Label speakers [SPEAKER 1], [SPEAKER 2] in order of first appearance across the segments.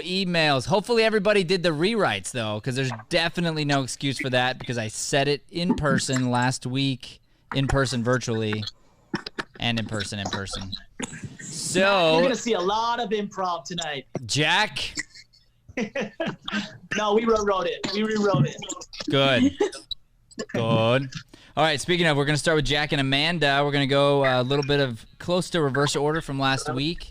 [SPEAKER 1] emails. Hopefully everybody did the rewrites though, because there's definitely no excuse for that because I said it in person last week, in person virtually, and in person. So
[SPEAKER 2] you're gonna see a lot of improv tonight.
[SPEAKER 1] Jack.
[SPEAKER 2] No, we rewrote it.
[SPEAKER 1] Good. All right, speaking of, we're going to start with Jack and Amanda. We're going to go a little bit of close to reverse order from last week.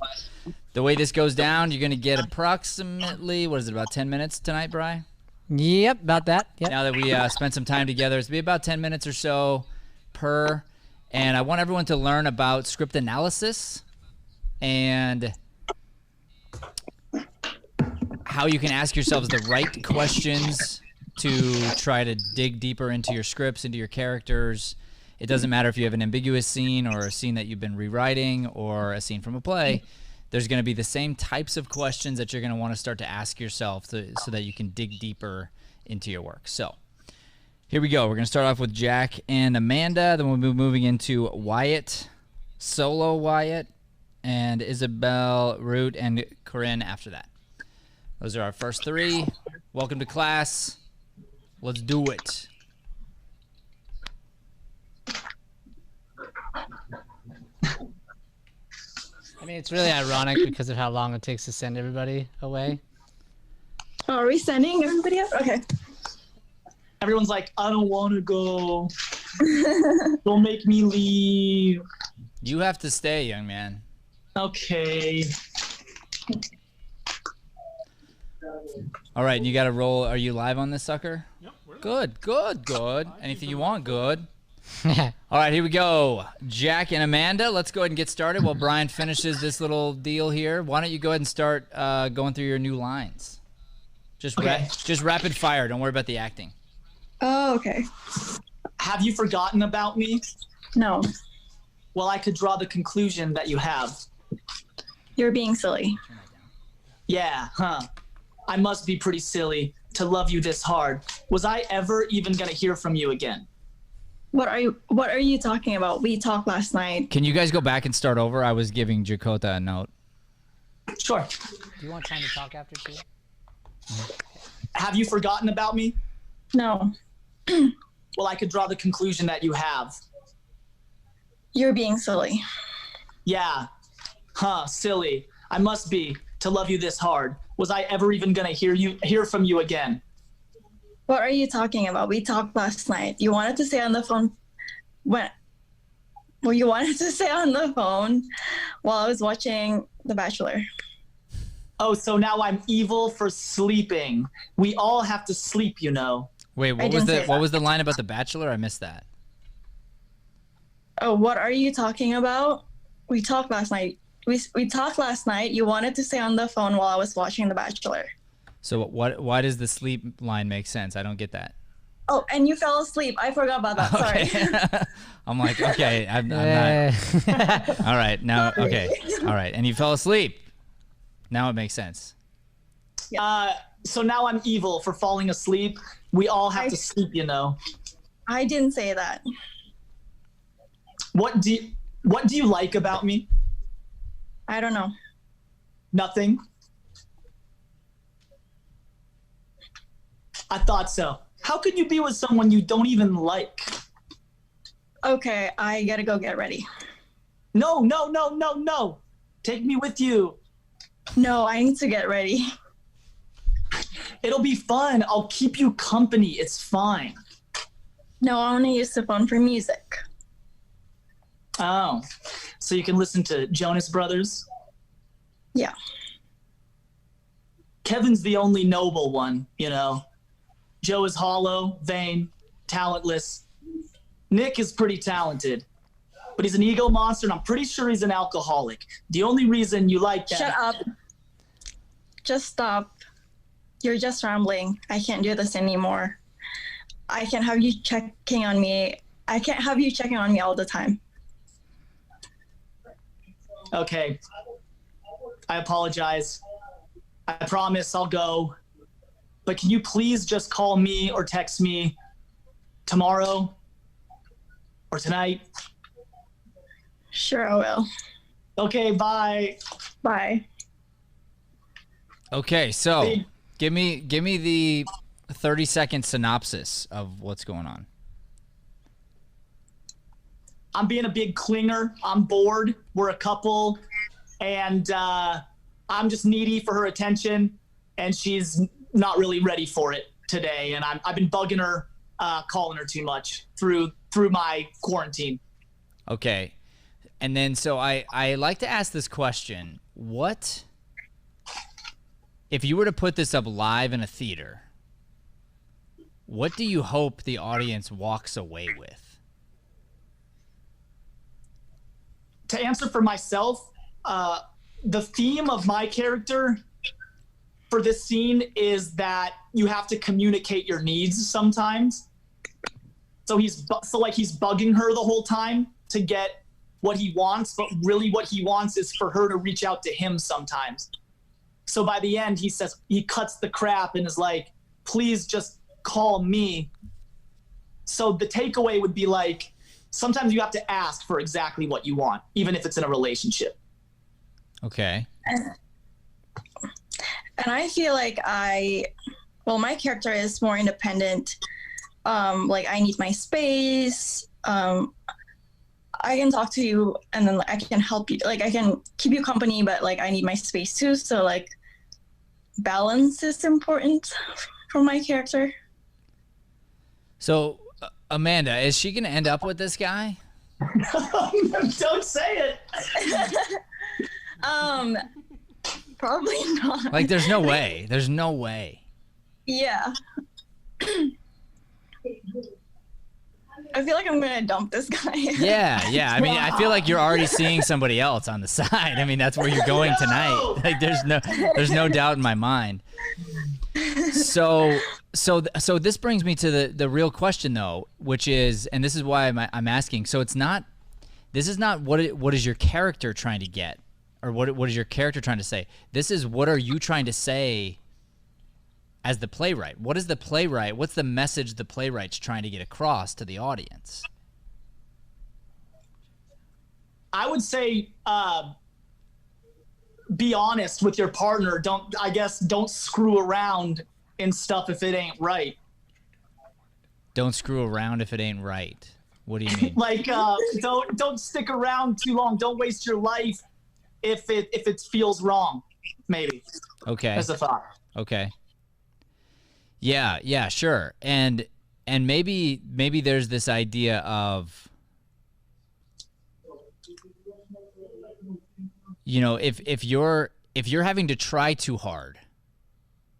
[SPEAKER 1] The way this goes down, you're going to get approximately, what is it, about 10 minutes tonight, Bri?
[SPEAKER 3] Yep, about that. Yep.
[SPEAKER 1] Now that we spent some time together, it's going to be about 10 minutes or so per. And I want everyone to learn about script analysis and how you can ask yourselves the right questions to try to dig deeper into your scripts, into your characters. It doesn't matter if you have an ambiguous scene or a scene that you've been rewriting or a scene from a play. There's going to be the same types of questions that you're going to want to start to ask yourself so that you can dig deeper into your work. So here we go. We're going to start off with Jack and Amanda. Then we'll be moving into Wyatt, solo Wyatt, and Isabel, Root, and Corinne after that. Those are our first three. Welcome to class. Let's do it.
[SPEAKER 3] I mean, it's really ironic because of how long it takes to send everybody away.
[SPEAKER 4] Oh, are we sending everybody up? Okay.
[SPEAKER 2] Everyone's like, I don't want to go. Don't make me leave.
[SPEAKER 1] You have to stay, young man.
[SPEAKER 2] Okay.
[SPEAKER 1] All right, you got to roll. Are you live on this sucker?
[SPEAKER 5] Yep, we're
[SPEAKER 1] Good. Anything you want, good. All right, here we go. Jack and Amanda, let's go ahead and get started while Brian finishes this little deal here. Why don't you go ahead and start going through your new lines? Just rapid fire. Don't worry about the acting.
[SPEAKER 4] Oh, okay.
[SPEAKER 2] Have you forgotten about me?
[SPEAKER 4] No,
[SPEAKER 2] Well, I could draw the conclusion that you have.
[SPEAKER 4] you're being silly.
[SPEAKER 2] Yeah, huh. I must be pretty silly to love you this hard. Was I ever even gonna hear from you again?
[SPEAKER 4] What are you talking about? We talked last night.
[SPEAKER 1] Can you guys go back and start over? I was giving Jakota a note.
[SPEAKER 2] Sure.
[SPEAKER 3] Do you want time to talk after too?
[SPEAKER 2] Have you forgotten about me?
[SPEAKER 4] No,
[SPEAKER 2] Well, I could draw the conclusion that you have.
[SPEAKER 4] you're being silly.
[SPEAKER 2] Yeah, huh, silly. I must be to love you this hard. Was I ever even gonna hear from you again?
[SPEAKER 4] What are you talking about? We talked last night. You wanted to stay on the phone you wanted to stay on the phone while I was watching The Bachelor.
[SPEAKER 2] Oh, so now I'm evil for sleeping. We all have to sleep, you know.
[SPEAKER 1] Wait, what was the line about The Bachelor? I missed that.
[SPEAKER 4] Oh, what are you talking about? We talked last night. We talked last night. You wanted to stay on the phone while I was watching The Bachelor.
[SPEAKER 1] So why does the sleep line make sense? I don't get that.
[SPEAKER 4] Oh, and you fell asleep. I forgot about that. Sorry.
[SPEAKER 1] I'm like, okay, I'm not. All right, now, okay. All right, and you fell asleep. Now it makes sense.
[SPEAKER 2] So now I'm evil for falling asleep. We all have to sleep, you know.
[SPEAKER 4] I didn't say that.
[SPEAKER 2] What do you like about me?
[SPEAKER 4] I don't know.
[SPEAKER 2] Nothing. I thought so. How could you be with someone you don't even like?
[SPEAKER 4] Okay, I gotta go get ready.
[SPEAKER 2] No. Take me with you.
[SPEAKER 4] No, I need to get ready.
[SPEAKER 2] It'll be fun. I'll keep you company. It's fine.
[SPEAKER 4] No, I want to use the phone for music.
[SPEAKER 2] Oh, so you can listen to Jonas Brothers?
[SPEAKER 4] Yeah.
[SPEAKER 2] Kevin's the only noble one, you know. Joe is hollow, vain, talentless. Nick is pretty talented, but he's an ego monster, and I'm pretty sure he's an alcoholic. The only reason you like that—
[SPEAKER 4] Shut up. Just stop. You're just rambling. I can't do this anymore. I can't have you checking on me. I can't have you checking on me all the time.
[SPEAKER 2] Okay. I apologize. I promise I'll go. But can you please just call me or text me tomorrow or tonight?
[SPEAKER 4] Sure, I will.
[SPEAKER 2] Okay, bye.
[SPEAKER 4] Bye.
[SPEAKER 1] Okay, so give me the 30-second synopsis of what's going on.
[SPEAKER 2] I'm being a big clinger. I'm bored. We're a couple, and I'm just needy for her attention, and she's not really ready for it today. And I've been bugging her, calling her too much through my quarantine.
[SPEAKER 1] Okay, and then so I like to ask this question: what if you were to put this up live in a theater? What do you hope the audience walks away with?
[SPEAKER 2] To answer for myself, the theme of my character for this scene is that you have to communicate your needs sometimes. So he's bugging her the whole time to get what he wants, but really what he wants is for her to reach out to him sometimes. So by the end, he cuts the crap and is like, please just call me. So the takeaway would be like, sometimes you have to ask for exactly what you want, even if it's in a relationship.
[SPEAKER 1] Okay.
[SPEAKER 4] And I feel like my character is more independent. Like I need my space. I can talk to you and then I can help you. Like I can keep you company, but like I need my space too. So like balance is important for my character.
[SPEAKER 1] So Amanda, is she going to end up with this guy?
[SPEAKER 2] Don't say it.
[SPEAKER 4] Probably not.
[SPEAKER 1] Like there's no way. There's no way.
[SPEAKER 4] Yeah. I feel like I'm gonna dump this guy.
[SPEAKER 1] Yeah. I mean, I feel like you're already seeing somebody else on the side. I mean, that's where you're going tonight. Like, there's no doubt in my mind. So this brings me to the real question though, which is, and this is why I'm asking. So this is not what is your character trying to get, or what is your character trying to say? This is what are you trying to say as the playwright? What is the playwright? What's the message the playwright's trying to get across to the audience?
[SPEAKER 2] I would say be honest with your partner. Don't screw around in stuff if it ain't right.
[SPEAKER 1] Don't screw around if it ain't right. What do you mean?
[SPEAKER 2] Like don't stick around too long. Don't waste your life if it feels wrong. Maybe.
[SPEAKER 1] Okay.
[SPEAKER 2] That's a thought.
[SPEAKER 1] Okay. Yeah, sure. And maybe there's this idea of, you know, if you're having to try too hard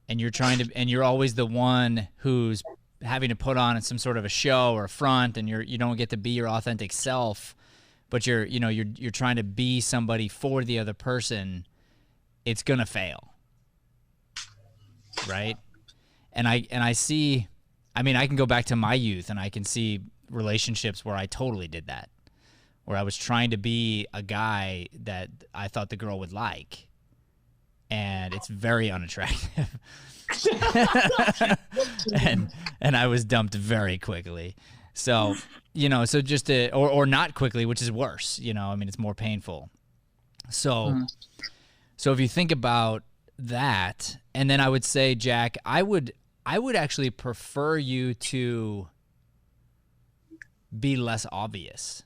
[SPEAKER 1] and you're always the one who's having to put on some sort of a show or a front, and you don't get to be your authentic self, but you're trying to be somebody for the other person, it's going to fail. Right? And I see, I mean, I can go back to my youth and I can see relationships where I totally did that, where I was trying to be a guy that I thought the girl would like, and it's very unattractive. and I was dumped very quickly. So, you know, so just or not quickly, which is worse, you know, I mean, it's more painful. So, so if you think about that, and then I would say, Jack, I would actually prefer you to be less obvious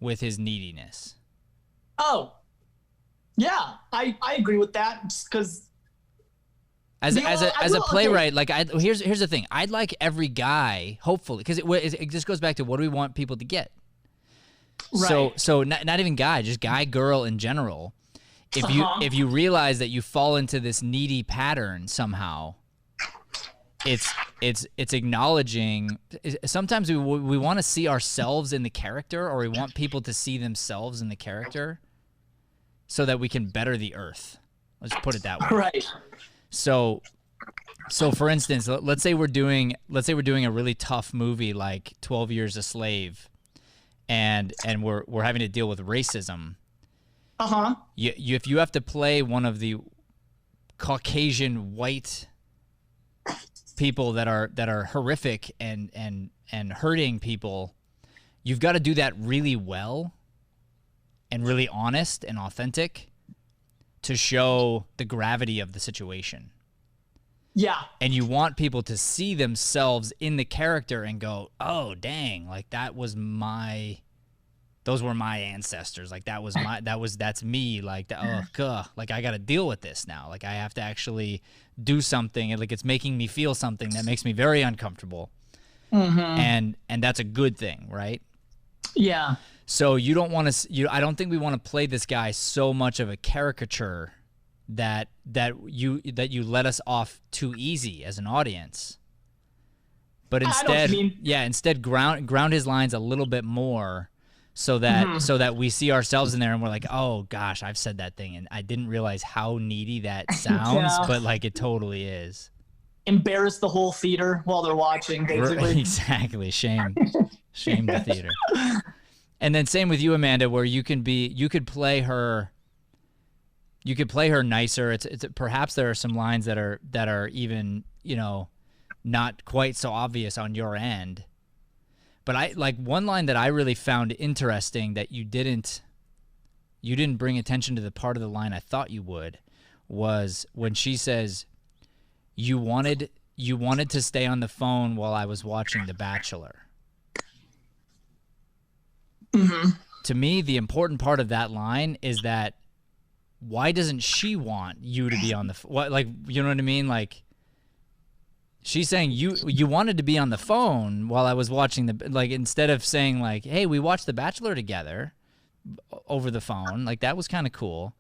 [SPEAKER 1] with his neediness.
[SPEAKER 2] Oh, yeah, I agree with that, just because
[SPEAKER 1] as a playwright, like here's the thing. I'd like every guy, hopefully, because it just goes back to what do we want people to get. Right. So not even guy, just guy, girl in general. If you realize that you fall into this needy pattern somehow, it's acknowledging. Sometimes we want to see ourselves in the character, or we want people to see themselves in the character, so that we can better the earth. Let's put it that way.
[SPEAKER 2] Right.
[SPEAKER 1] So for instance, let's say we're doing a really tough movie like 12 Years a Slave, and we're having to deal with racism. If you have to play one of the Caucasian white people that are horrific and hurting people, you've got to do that really well and really honest and authentic. to show the gravity of the situation.
[SPEAKER 2] Yeah.
[SPEAKER 1] And you want people to see themselves in the character and go, oh, dang, like those were my ancestors. Like that's me. Like, oh, God, like I got to deal with this now. Like I have to actually do something. And like, it's making me feel something that makes me very uncomfortable. And that's a good thing, right?
[SPEAKER 2] Yeah.
[SPEAKER 1] So you don't want to, I don't think we want to play this guy so much of a caricature that you let us off too easy as an audience. But instead ground his lines a little bit more so that we see ourselves in there and we're like, oh gosh, I've said that thing and I didn't realize how needy that sounds, but like it totally is.
[SPEAKER 2] Embarrass the whole theater while they're watching, basically.
[SPEAKER 1] Exactly. Shame the theater. And then same with you, Amanda, where you could play her nicer. It's perhaps there are some lines that are even, not quite so obvious on your end. But I like one line that I really found interesting that you didn't bring attention to the part of the line I thought you would, was when she says, You wanted to stay on the phone while I was watching The Bachelor. To me, the important part of that line is that why doesn't she want you to be on the like, you know what I mean? Like she's saying you wanted to be on the phone while I was watching like instead of saying like, hey, we watched The Bachelor together over the phone, like that was kind of cool.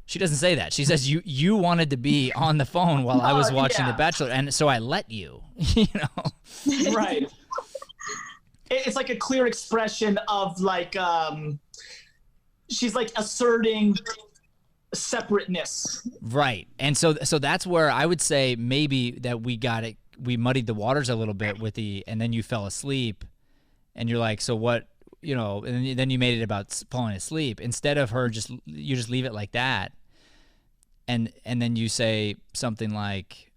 [SPEAKER 1] She doesn't say that. She says you wanted to be on the phone while I was watching The Bachelor, and so I let you.
[SPEAKER 2] Right. It's like a clear expression of like she's like asserting separateness.
[SPEAKER 1] Right. And so that's where I would say maybe that we muddied the waters a little bit with and then you fell asleep and you're like, so what, and then you made it about falling asleep instead of her you just leave it like that. And then you say something like,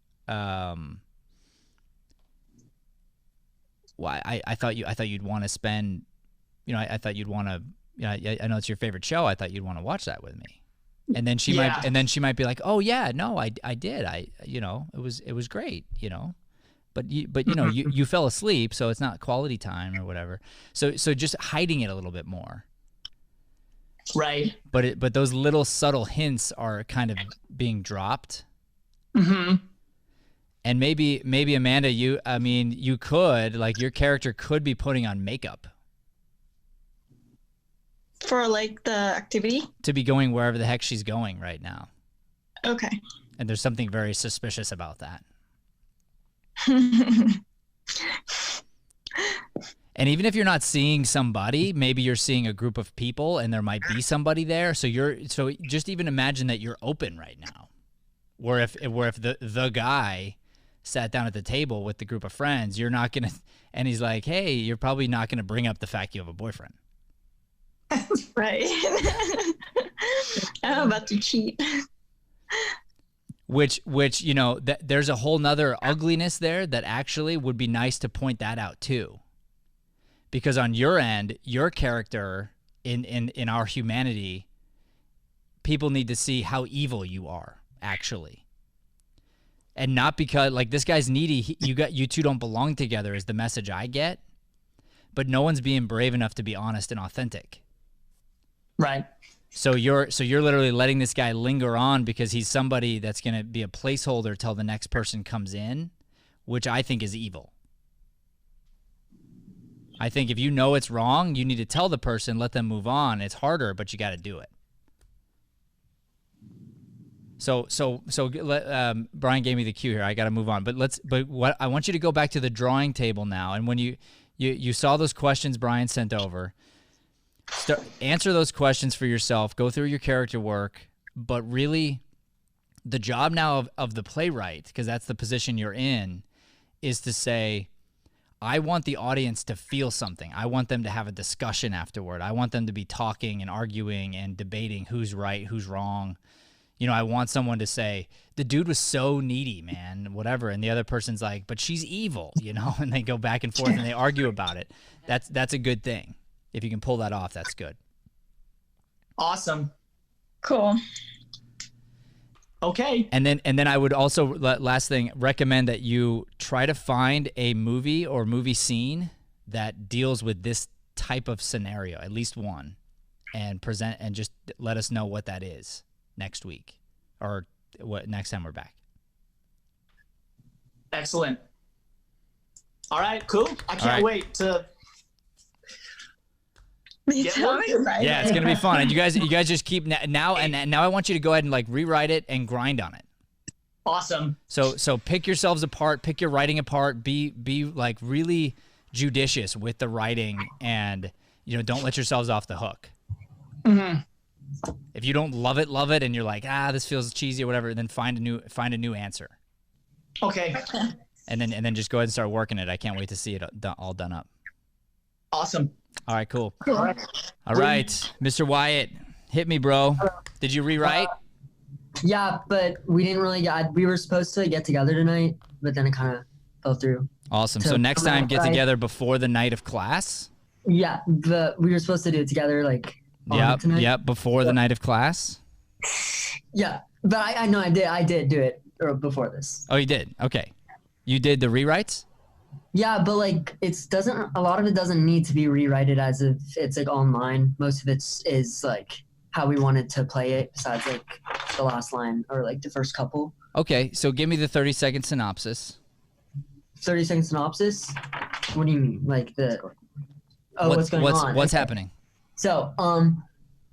[SPEAKER 1] well, I thought you'd want to spend, I thought you'd want to, I know it's your favorite show. I thought you'd want to watch that with me. And then she might be like, oh yeah, no, I did. It was great, but you fell asleep, so it's not quality time or whatever. So just hiding it a little bit more.
[SPEAKER 2] Right.
[SPEAKER 1] But those little subtle hints are kind of being dropped. And maybe Amanda, you could, like, your character could be putting on makeup.
[SPEAKER 4] For, like, the activity?
[SPEAKER 1] To be going wherever the heck she's going right now.
[SPEAKER 4] Okay.
[SPEAKER 1] And there's something very suspicious about that. And even if you're not seeing somebody, maybe you're seeing a group of people and there might be somebody there. So just even imagine that you're open right now. Where if the guy sat down at the table with the group of friends, you're not going to, and he's like, hey, you're probably not going to bring up the fact you have a boyfriend.
[SPEAKER 4] Right. I'm about to cheat.
[SPEAKER 1] Which there's a whole nother ugliness there that actually would be nice to point that out too. Because on your end, your character in our humanity, people need to see how evil you are, actually. And not because, like, this guy's needy, you two don't belong together is the message I get. But no one's being brave enough to be honest and authentic.
[SPEAKER 2] Right.
[SPEAKER 1] So you're literally letting this guy linger on because he's somebody that's going to be a placeholder till the next person comes in, which I think is evil. I think if you know it's wrong, you need to tell the person, let them move on. It's harder, but you got to do it. So Brian gave me the cue here. I got to move on, but what I want you to go back to the drawing table now. And when you saw those questions Brian sent over, answer those questions for yourself, go through your character work, but really the job now of the playwright, because that's the position you're in, is to say, I want the audience to feel something. I want them to have a discussion afterward. I want them to be talking and arguing and debating who's right, who's wrong. I want someone to say, the dude was so needy, man, whatever. And the other person's like, but she's evil, and they go back and forth and they argue about it. That's a good thing. If you can pull that off, that's good.
[SPEAKER 2] Awesome.
[SPEAKER 4] Cool.
[SPEAKER 2] Okay.
[SPEAKER 1] And then I would also, last thing, recommend that you try to find a movie or movie scene that deals with this type of scenario, at least one, and present and just let us know what that is next week or what next time we're back.
[SPEAKER 2] Excellent. All right, cool. I can't wait to get working.
[SPEAKER 1] Yeah, it's gonna be fun. And you guys just keep now I want you to go ahead and like rewrite it and grind on it.
[SPEAKER 2] Awesome.
[SPEAKER 1] So pick yourselves apart, pick your writing apart, be like really judicious with the writing, and don't let yourselves off the hook.
[SPEAKER 2] Mm-hmm.
[SPEAKER 1] If you don't love it, and you're like, this feels cheesy or whatever, then find a new answer.
[SPEAKER 2] Okay.
[SPEAKER 1] And then just go ahead and start working it. I can't wait to see it all done up.
[SPEAKER 2] Awesome.
[SPEAKER 1] All right, cool. All right, Mr. Wyatt, hit me, bro. Did you rewrite?
[SPEAKER 5] Yeah, but we didn't really we were supposed to get together tonight, but then it kind of fell through.
[SPEAKER 1] Awesome. So next time, get together before the night of class?
[SPEAKER 5] Yeah, but we were supposed to do it together, like, tonight.
[SPEAKER 1] Yep, before the night of class?
[SPEAKER 5] Yeah, but I know I did do it before this.
[SPEAKER 1] Oh, you did? Okay. You did the rewrites?
[SPEAKER 5] Yeah, but like a lot of it doesn't need to be rewrited as if it's like online. Most of it is like how we wanted to play it, besides like the last line or like the first couple.
[SPEAKER 1] Okay, so give me the 30-second synopsis.
[SPEAKER 5] 30-second synopsis? What do you mean? Like what's going on?
[SPEAKER 1] What's happening?
[SPEAKER 5] So,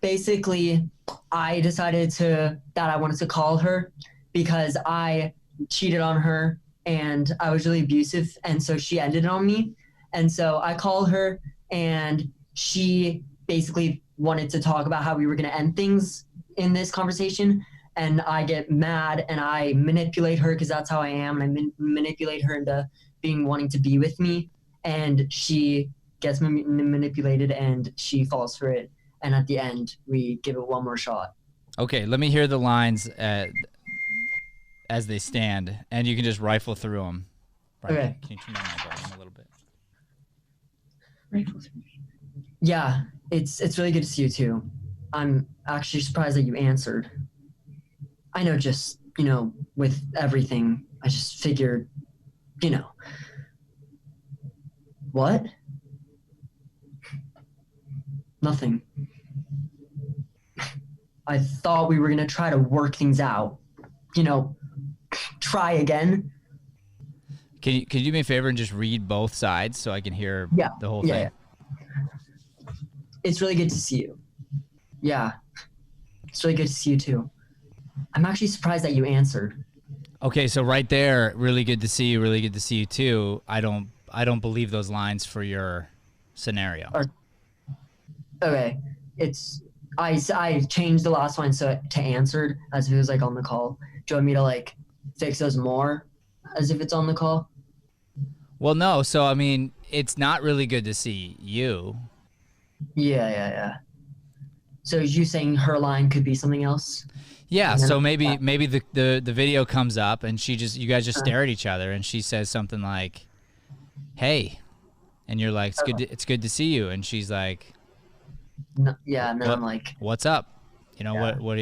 [SPEAKER 5] basically, I decided that I wanted to call her because I cheated on her and I was really abusive, and so she ended it on me. And so I called her, and she basically wanted to talk about how we were going to end things in this conversation. And I get mad and I manipulate her because that's how I am. And I manipulate her into wanting to be with me. And she gets manipulated and she falls for it. And at the end, we give it one more shot.
[SPEAKER 1] Okay, let me hear the lines as they stand, and you can just rifle through them.
[SPEAKER 5] Okay.
[SPEAKER 1] Can you turn down my volume a little bit?
[SPEAKER 5] Rifle through. Yeah, it's really good to see you too. I'm actually surprised that you answered. I know, just, with everything, I just figured, What? Nothing. I thought we were going to try to work things out. Try again.
[SPEAKER 1] Can you do me a favor and just read both sides so I can hear the whole thing?
[SPEAKER 5] Yeah. It's really good to see you. Yeah. It's really good to see you too. I'm actually surprised that you answered.
[SPEAKER 1] Okay, so right there, really good to see you, really good to see you too. I don't believe those lines for your scenario.
[SPEAKER 5] Okay. I changed the last line to answered as if it was like on the call. Do you want me to like fix those more as if it's on the call?
[SPEAKER 1] Well, no. So I mean, it's not really good to see you.
[SPEAKER 5] Yeah. So is you saying her line could be something else?
[SPEAKER 1] Yeah. So maybe the video comes up and you guys just stare at each other and she says something like, "Hey," and you're like, "It's good to see you," and she's like,
[SPEAKER 5] No, yeah, and then I'm like,
[SPEAKER 1] "What's up? What do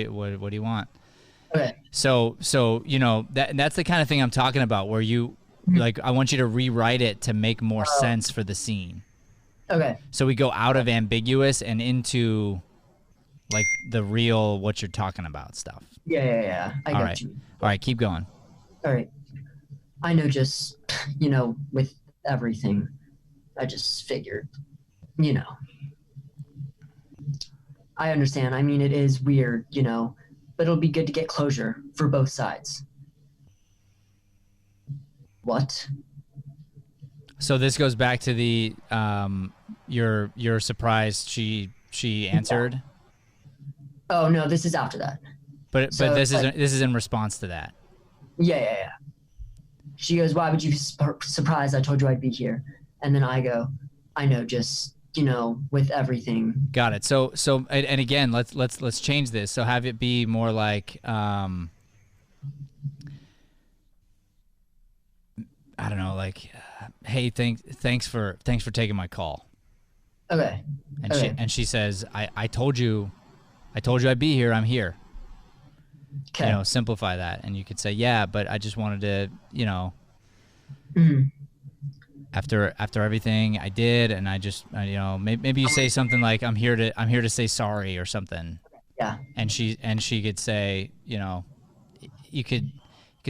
[SPEAKER 1] you want?"
[SPEAKER 5] Okay.
[SPEAKER 1] So that's the kind of thing I'm talking about, where you like, I want you to rewrite it to make more sense for the scene.
[SPEAKER 5] Okay.
[SPEAKER 1] So we go out of ambiguous and into like the real what you're talking about stuff.
[SPEAKER 5] Yeah. I got you.
[SPEAKER 1] All right, keep going.
[SPEAKER 5] All right. I know, just with everything, I just figured, I understand. I mean, it is weird, but it'll be good to get closure for both sides. What? So
[SPEAKER 1] this goes back to the you're surprised she answered.
[SPEAKER 5] Oh no, this is after that.
[SPEAKER 1] But this is in response to that.
[SPEAKER 5] Yeah. She goes, "Why would you be surprised? I told you I'd be here." And then I go, "I know, just with everything."
[SPEAKER 1] Got it. So and again, let's change this. So have it be more like I don't know, like, "Hey, thanks for taking my call."
[SPEAKER 5] Okay.
[SPEAKER 1] And she says, I told you I'd be here. I'm here."
[SPEAKER 5] Okay.
[SPEAKER 1] simplify that, and you could say, yeah, but I just wanted to,
[SPEAKER 5] Mhm.
[SPEAKER 1] after everything I did, and I just, maybe you say something like, I'm here to say sorry or something,
[SPEAKER 5] Yeah.
[SPEAKER 1] and she could say, you could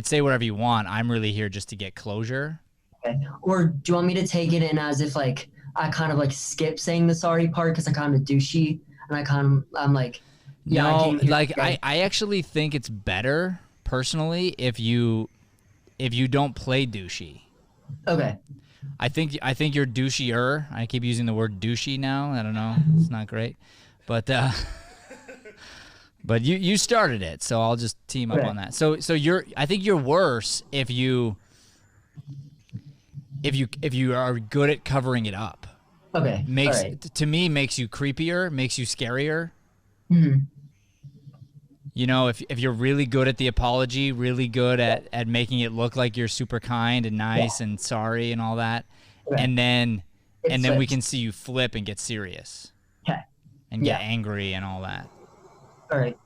[SPEAKER 1] say whatever you want. I'm really here just to get closure.
[SPEAKER 5] Okay. Or do you want me to take it in as if like I kind of like skip saying the sorry part because I kind of douchey and I'm like, yeah, I
[SPEAKER 1] No,
[SPEAKER 5] came here.
[SPEAKER 1] like I actually think it's better personally if you don't play douchey.
[SPEAKER 5] Okay.
[SPEAKER 1] I think you're douchier. I keep using the word douchey now. I don't know. It's not great. But but you started it, so I'll just team up
[SPEAKER 5] Okay.
[SPEAKER 1] on that. So I think you're worse if you are good at covering it up.
[SPEAKER 5] Okay. All right.
[SPEAKER 1] To me makes you creepier, makes you scarier.
[SPEAKER 5] Mm-hmm.
[SPEAKER 1] If you're really good at the apology, really good at making it look like you're super kind and nice and sorry and all that,
[SPEAKER 5] Okay.
[SPEAKER 1] and then
[SPEAKER 5] It
[SPEAKER 1] we
[SPEAKER 5] flips.
[SPEAKER 1] can see you flip and get serious
[SPEAKER 5] Okay.
[SPEAKER 1] and get angry and all that.
[SPEAKER 5] All right.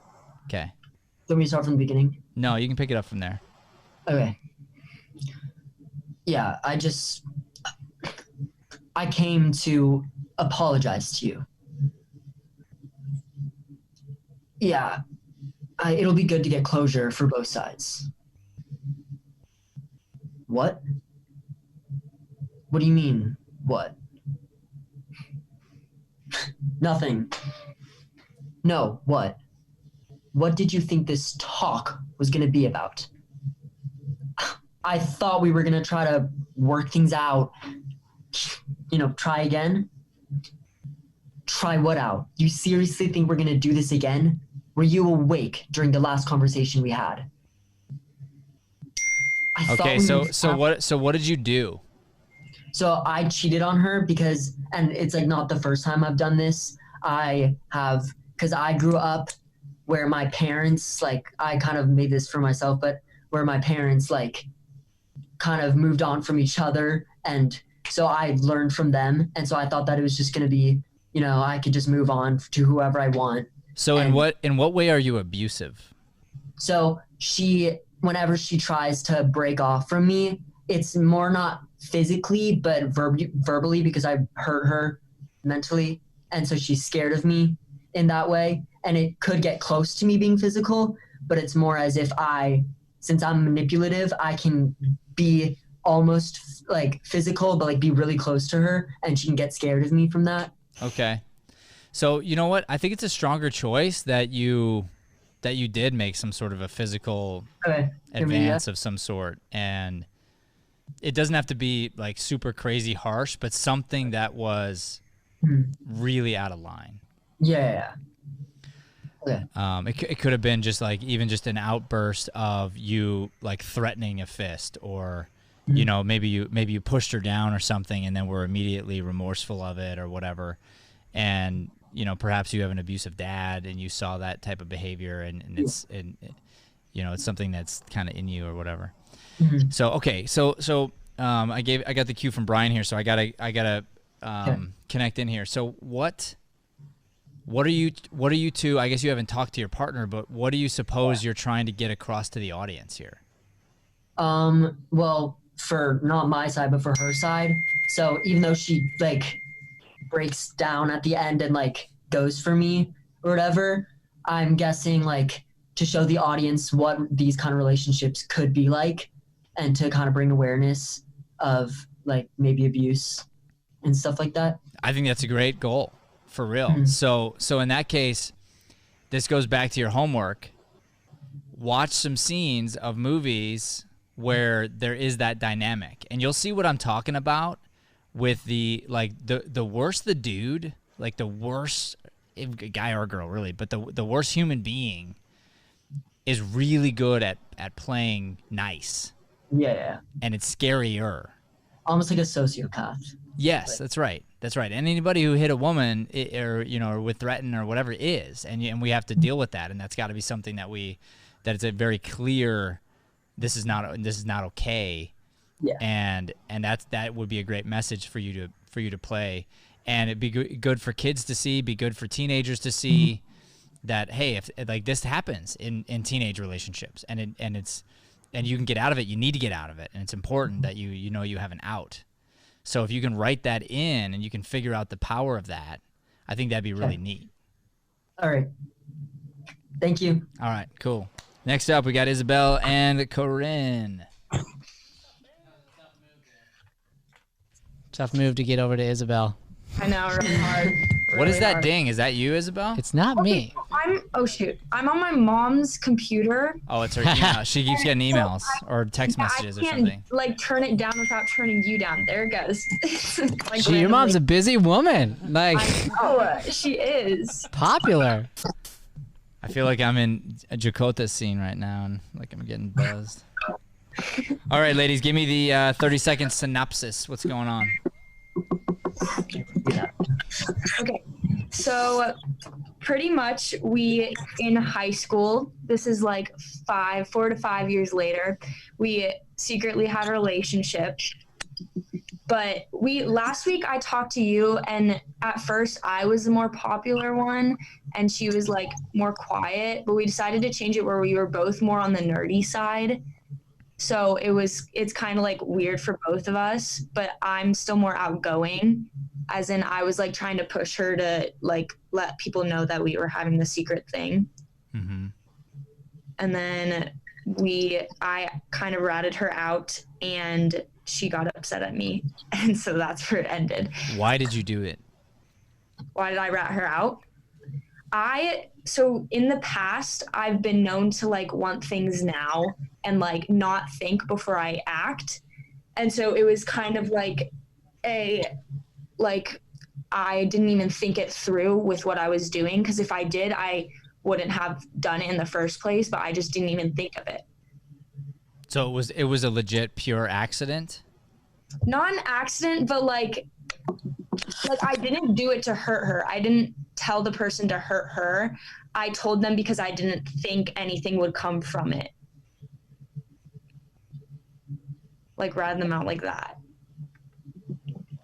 [SPEAKER 1] Okay.
[SPEAKER 5] Let me start from the beginning.
[SPEAKER 1] No, you can pick it up from there.
[SPEAKER 5] Okay. Yeah, I came to apologize to you. Yeah, it'll be good to get closure for both sides. What? What do you mean, what? Nothing. No, what? What did you think this talk was going to be about? I thought we were going to try to work things out. Try again? Try what out? You seriously think we're going to do this again? Were you awake during the last conversation we had?
[SPEAKER 1] Okay, so what did you do?
[SPEAKER 5] So I cheated on her because, and it's like not the first time I've done this. Because I grew up where my parents, like, I kind of made this for myself, but where my parents, like, kind of moved on from each other. And so I learned from them. And so I thought that it was just going to be, I could just move on to whoever I want.
[SPEAKER 1] So in what way are you abusive?
[SPEAKER 5] So whenever she tries to break off from me, it's more not physically, but verbally, because I hurt her mentally. And so she's scared of me in that way. And it could get close to me being physical, but it's more as if since I'm manipulative, I can be almost like physical, but like be really close to her and she can get scared of me from that.
[SPEAKER 1] Okay. So you know what? I think it's a stronger choice that you did make some sort of a physical advance of some sort, and it doesn't have to be like super crazy harsh, but something that was really out of line.
[SPEAKER 5] Yeah. Okay.
[SPEAKER 1] It could have been just like even just an outburst of you like threatening a fist, or maybe you pushed her down or something, and then were immediately remorseful of it or whatever, and perhaps you have an abusive dad and you saw that type of behavior, and it's it's something that's kind of in you or whatever.
[SPEAKER 5] Mm-hmm.
[SPEAKER 1] So okay, so I got the cue from Brian here, so I gotta connect in here. So what are you two? I guess you haven't talked to your partner, but what do you suppose you're trying to get across to the audience here?
[SPEAKER 5] Well, for not my side, but for her side. So even though she like breaks down at the end and like goes for me or whatever, I'm guessing like to show the audience what these kind of relationships could be like, and to kind of bring awareness of like maybe abuse and stuff like that.
[SPEAKER 1] I think that's a great goal, for real.
[SPEAKER 5] Mm-hmm.
[SPEAKER 1] So in that case, this goes back to your homework. Watch some scenes of movies where there is that dynamic, and you'll see what I'm talking about with the worse the dude, like the worse guy or girl really, but the worst human being is really good at playing nice.
[SPEAKER 5] Yeah.
[SPEAKER 1] And it's scarier.
[SPEAKER 5] Almost like a sociopath.
[SPEAKER 1] Yes, that's right. That's right. And anybody who hit a woman or with threaten or whatever is, and we have to deal with that, and that's got to be something that it's a very clear, this is not okay.
[SPEAKER 5] Yeah.
[SPEAKER 1] And that would be a great message for you to play, and it'd be good for kids to see, be good for teenagers to see, that, hey, if like this happens in teenage relationships and you can get out of it, you need to get out of it. And it's important that you know you have an out. So if you can write that in and you can figure out the power of that, I think that'd be really neat.
[SPEAKER 5] All right. Thank you.
[SPEAKER 1] All right, cool. Next up, we got Isabel and Corinne.
[SPEAKER 3] Tough move to get over to Isabel.
[SPEAKER 6] I know, really hard.
[SPEAKER 1] What is that
[SPEAKER 6] hard.
[SPEAKER 1] ding? Is that you, Isabel?
[SPEAKER 3] It's not me.
[SPEAKER 6] Oh shoot, I'm on my mom's computer.
[SPEAKER 1] Oh, it's her email. She keeps getting emails or text messages or something.
[SPEAKER 6] I can't like turn it down without turning you down. There it goes. Like,
[SPEAKER 3] Gee, your mom's a busy woman. Like,
[SPEAKER 6] oh, she is.
[SPEAKER 3] popular.
[SPEAKER 1] I feel like I'm in a Jakota scene right now and like I'm getting buzzed. All right, ladies, give me the 30-second synopsis. What's going on?
[SPEAKER 6] Okay, so pretty much we in high school, this is like 4 to 5 years later, we secretly had a relationship. But last week I talked to you, and at first I was the more popular one and she was like more quiet, but we decided to change it where we were both more on the nerdy side. So it's kind of like weird for both of us, but I'm still more outgoing, as in I was like trying to push her to like let people know that we were having the secret thing.
[SPEAKER 1] Mm-hmm.
[SPEAKER 6] And then I kind of ratted her out and she got upset at me. And so that's where it ended.
[SPEAKER 1] Why did you do it?
[SPEAKER 6] Why did I rat her out? So in the past, I've been known to like want things now and like not think before I act. And so it was kind of like I didn't even think it through with what I was doing. Because if I did, I wouldn't have done it in the first place, but I just didn't even think of it.
[SPEAKER 1] So it was a legit pure accident?
[SPEAKER 6] Not an accident, but like I didn't do it to hurt her. I didn't tell the person to hurt her. I told them because I didn't think anything would come from it. Like rat them out like that.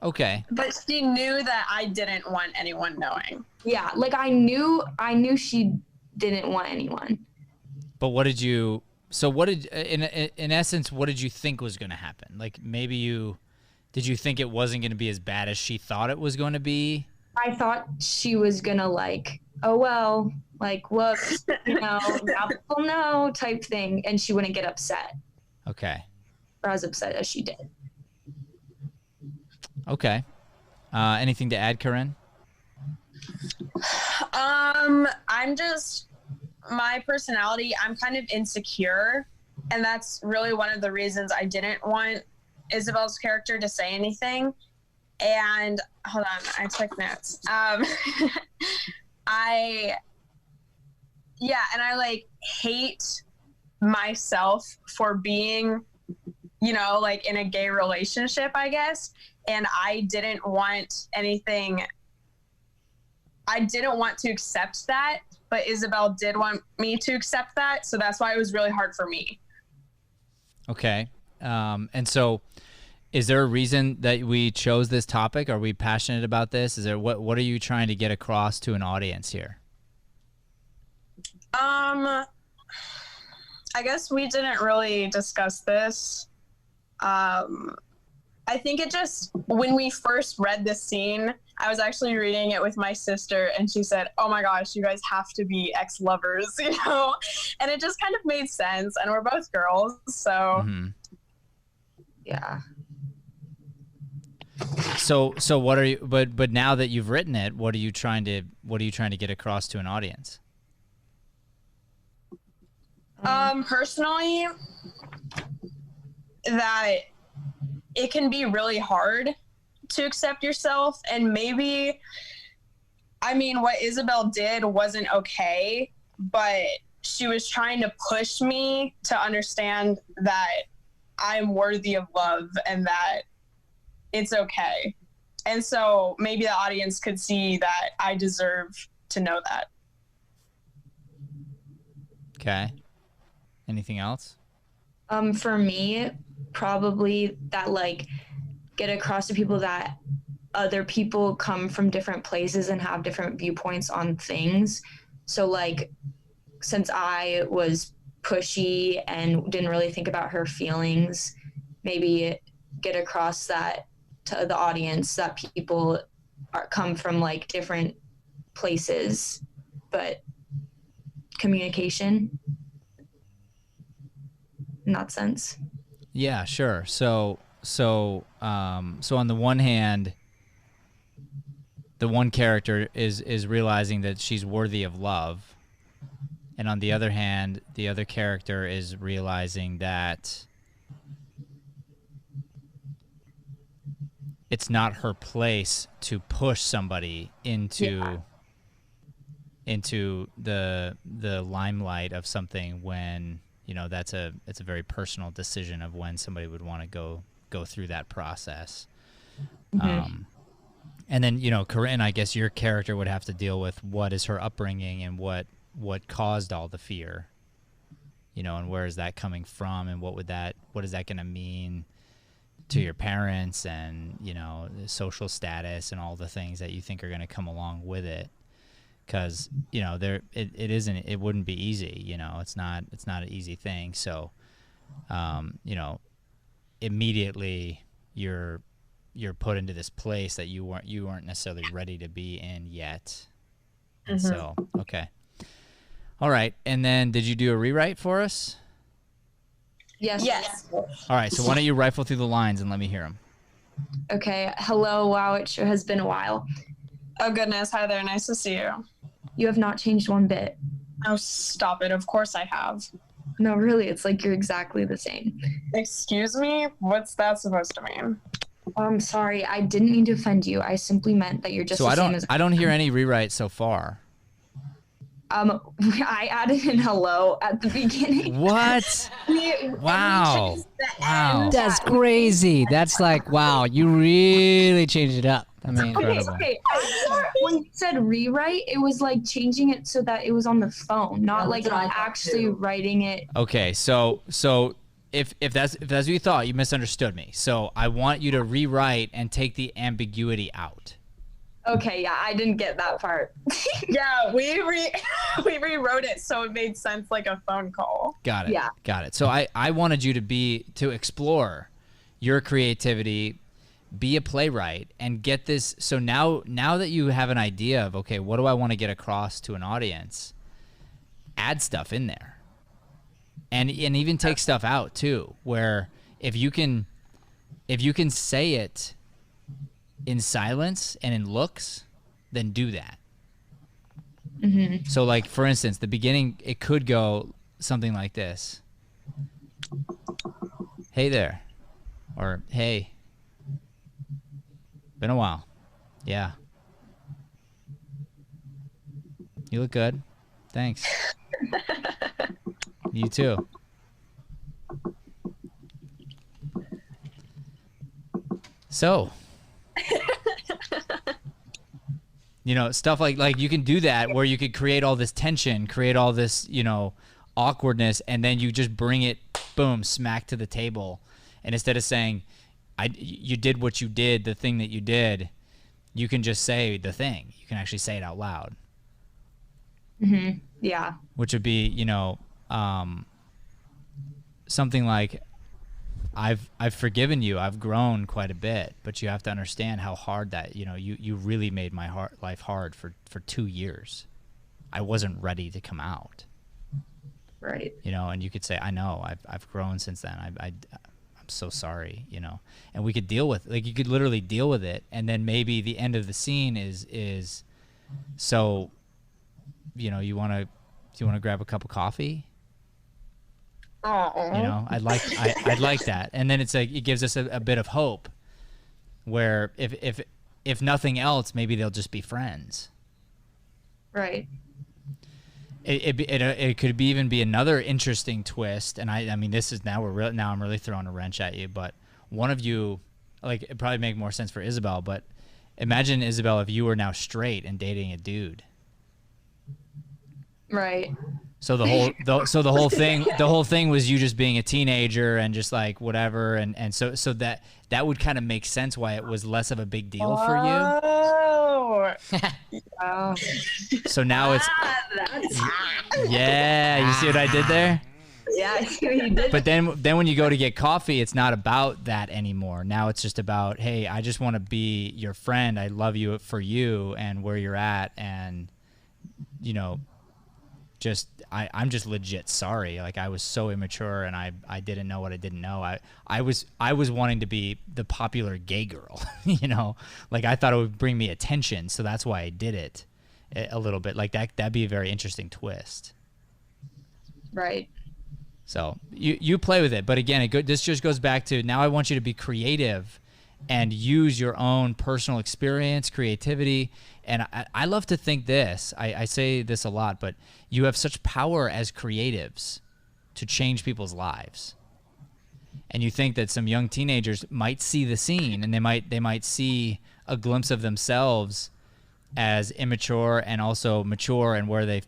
[SPEAKER 1] Okay.
[SPEAKER 7] But she knew that I didn't want anyone knowing.
[SPEAKER 6] Yeah, like I knew she didn't want anyone.
[SPEAKER 1] But in essence, what did you think was going to happen? Like maybe did you think it wasn't going to be as bad as she thought it was going to be?
[SPEAKER 6] I thought she was going to like, oh, well, like, whoops, now people know type thing. And she wouldn't get upset.
[SPEAKER 1] Okay.
[SPEAKER 6] Or as upset as she did.
[SPEAKER 1] Okay. Anything to add, Corinne?
[SPEAKER 7] My personality, I'm kind of insecure, and that's really one of the reasons I didn't want Isabel's character to say anything. And hold on, I took notes. I like hate myself for being, like in a gay relationship, I guess. And I didn't want anything. I didn't want to accept that, but Isabel did want me to accept that. So that's why it was really hard for me.
[SPEAKER 1] Okay. And so is there a reason that we chose this topic? Are we passionate about this? What are you trying to get across to an audience here?
[SPEAKER 7] I guess we didn't really discuss this. I think when we first read this scene, I was actually reading it with my sister, and she said, oh my gosh, you guys have to be ex-lovers, And it just kind of made sense, and we're both girls, so
[SPEAKER 1] Mm-hmm.
[SPEAKER 6] Yeah.
[SPEAKER 1] So what are you, but now that you've written it, what are you trying to get across to an audience?
[SPEAKER 7] Personally, that it can be really hard to accept yourself, and maybe, what Isabel did wasn't okay, but she was trying to push me to understand that I'm worthy of love and that it's okay. And so maybe the audience could see that I deserve to know that.
[SPEAKER 1] Okay. Anything else?
[SPEAKER 6] For me, probably that like get across to people that other people come from different places and have different viewpoints on things. So like, since I was pushy and didn't really think about her feelings, maybe get across that to the audience that people come from like different places, but communication in that sense.
[SPEAKER 1] Yeah, sure. So on the one hand, the one character is realizing that she's worthy of love, and on the other hand, the other character is realizing that it's not her place to push somebody into the limelight of something when, you know, it's a very personal decision of when somebody would want to go through that process. And then, you know, Corinne, I guess your character would have to deal with what is her upbringing and what caused all the fear, you know, and where is that coming from, and what is that going to mean to your parents, and, you know, social status and all the things that you think are going to come along with it. Because, you know, it wouldn't be easy, you know, it's not an easy thing. So, you know, immediately you're put into this place that you weren't necessarily ready to be in yet. And so, okay. All right. And then did you do a rewrite for us?
[SPEAKER 6] Yes.
[SPEAKER 1] All right. So why don't you rifle through the lines and let me hear them?
[SPEAKER 6] Okay. Hello. Wow. It sure has been a while.
[SPEAKER 7] Oh, goodness. Hi there. Nice to see you.
[SPEAKER 6] You have not changed one bit.
[SPEAKER 7] Oh, stop it. Of course I have.
[SPEAKER 6] No, really. It's like you're exactly the same.
[SPEAKER 7] Excuse me? What's that supposed to mean?
[SPEAKER 6] I'm sorry. I didn't mean to offend you. I simply meant that you're just the same as
[SPEAKER 1] I don't hear any rewrites so far.
[SPEAKER 6] I added in hello at the beginning.
[SPEAKER 1] What? Wow.
[SPEAKER 3] That's crazy. That's like, wow, you really changed it up. I mean, incredible.
[SPEAKER 6] Okay. When you said rewrite, it was like changing it so that it was on the phone, not like actually writing it.
[SPEAKER 1] Okay, so if that's what you thought, you misunderstood me. So I want you to rewrite and take the ambiguity out.
[SPEAKER 6] Okay, yeah, I didn't get that part.
[SPEAKER 7] Yeah, we rewrote it so it made sense like a phone call.
[SPEAKER 1] Got it.
[SPEAKER 6] Yeah.
[SPEAKER 1] Got it. So I wanted you to explore your creativity, be a playwright, and get this. So now that you have an idea of, okay, what do I want to get across to an audience, add stuff in there. And even take stuff out too, where if you can say it in silence and in looks, then do that. So like, for instance, the beginning, it could go something like this. Hey there. Or, hey. Been a while. Yeah. You look good. Thanks. You too. So, you know, stuff like you can do that where you could create all this tension, create all this, you know, awkwardness, and then you just bring it, boom, smack to the table. And instead of saying, you did what you did, the thing that you did, you can just say the thing. You can actually say it out loud.
[SPEAKER 6] Yeah.
[SPEAKER 1] Which would be, you know, something like, I've forgiven you. I've grown quite a bit, but you have to understand how hard that, you know, you really made my life hard for 2 years. I wasn't ready to come out.
[SPEAKER 6] Right.
[SPEAKER 1] You know, and you could say, I know, I've grown since then. I'm so sorry, you know, and we could deal with, like, you could literally deal with it. And then maybe the end of the scene is so, you know, do you want to grab a cup of coffee? You know, I'd like that. And then it's like, it gives us a bit of hope where if nothing else, maybe they'll just be friends.
[SPEAKER 6] Right.
[SPEAKER 1] It could even be another interesting twist. And I mean, this is now I'm really throwing a wrench at you, but one of you, like, it'd probably make more sense for Isabel, but imagine, Isabel, if you were now straight and dating a dude.
[SPEAKER 6] Right.
[SPEAKER 1] So the whole thing was you just being a teenager and just like whatever, and so that would kind of make sense why it was less of a big deal for you.
[SPEAKER 7] Oh, Oh.
[SPEAKER 6] Oh.
[SPEAKER 1] So now it's
[SPEAKER 6] That's
[SPEAKER 1] yeah. You see what I did there?
[SPEAKER 6] yeah, I see what you did.
[SPEAKER 1] But then when you go to get coffee, it's not about that anymore. Now it's just about, hey, I just want to be your friend. I love you for you and where you're at, and you know, just I'm just legit sorry. Like, I was so immature and I didn't know what I didn't know. I was wanting to be the popular gay girl, you know, like I thought it would bring me attention, so that's why I did it a little bit. Like that'd be a very interesting twist.
[SPEAKER 6] Right.
[SPEAKER 1] So you play with it, but again, this just goes back to, now I want you to be creative and use your own personal experience, creativity. And I love to think this, I say this a lot, but you have such power as creatives to change people's lives. And you think that some young teenagers might see the scene, and they might see a glimpse of themselves as immature and also mature, and where they've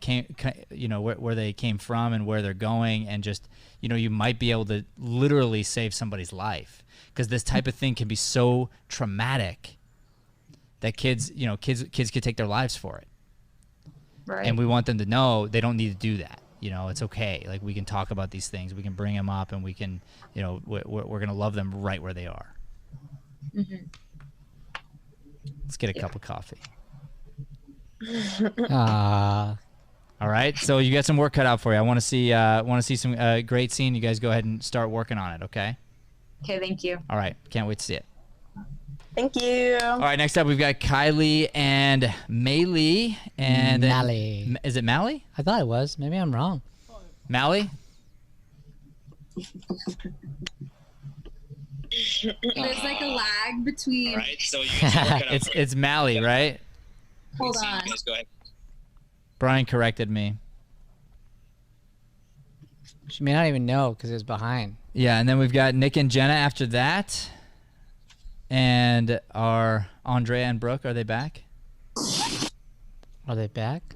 [SPEAKER 1] where they came from and where they're going, and just, you know, you might be able to literally save somebody's life, because this type of thing can be so traumatic that kids could take their lives for it.
[SPEAKER 6] Right.
[SPEAKER 1] And we want them to know they don't need to do that. You know, it's okay. Like, we can talk about these things, we can bring them up, and we can, you know, we're going to love them right where they are.
[SPEAKER 6] Mm-hmm.
[SPEAKER 1] Let's get a cup of coffee.
[SPEAKER 3] Ah.
[SPEAKER 1] All right, so you got some work cut out for you. I want to see some great scene. You guys go ahead and start working on it, okay?
[SPEAKER 6] Okay, thank you.
[SPEAKER 1] All right, can't wait to see it.
[SPEAKER 7] Thank you.
[SPEAKER 1] All right, next up we've got Kylie and Maylee. And
[SPEAKER 3] Mally.
[SPEAKER 1] Is it Mally?
[SPEAKER 3] I thought it was. Maybe I'm wrong.
[SPEAKER 1] Mally?
[SPEAKER 8] There's like a lag between.
[SPEAKER 9] All right, so you guys are working on
[SPEAKER 1] It's Mally, right?
[SPEAKER 8] Hold on.
[SPEAKER 9] You guys go ahead.
[SPEAKER 1] Brian corrected me.
[SPEAKER 3] She may not even know because it was behind.
[SPEAKER 1] Yeah, and then we've got Nick and Jenna after that. And our Andrea and Brooke, are they back?
[SPEAKER 3] Are they back?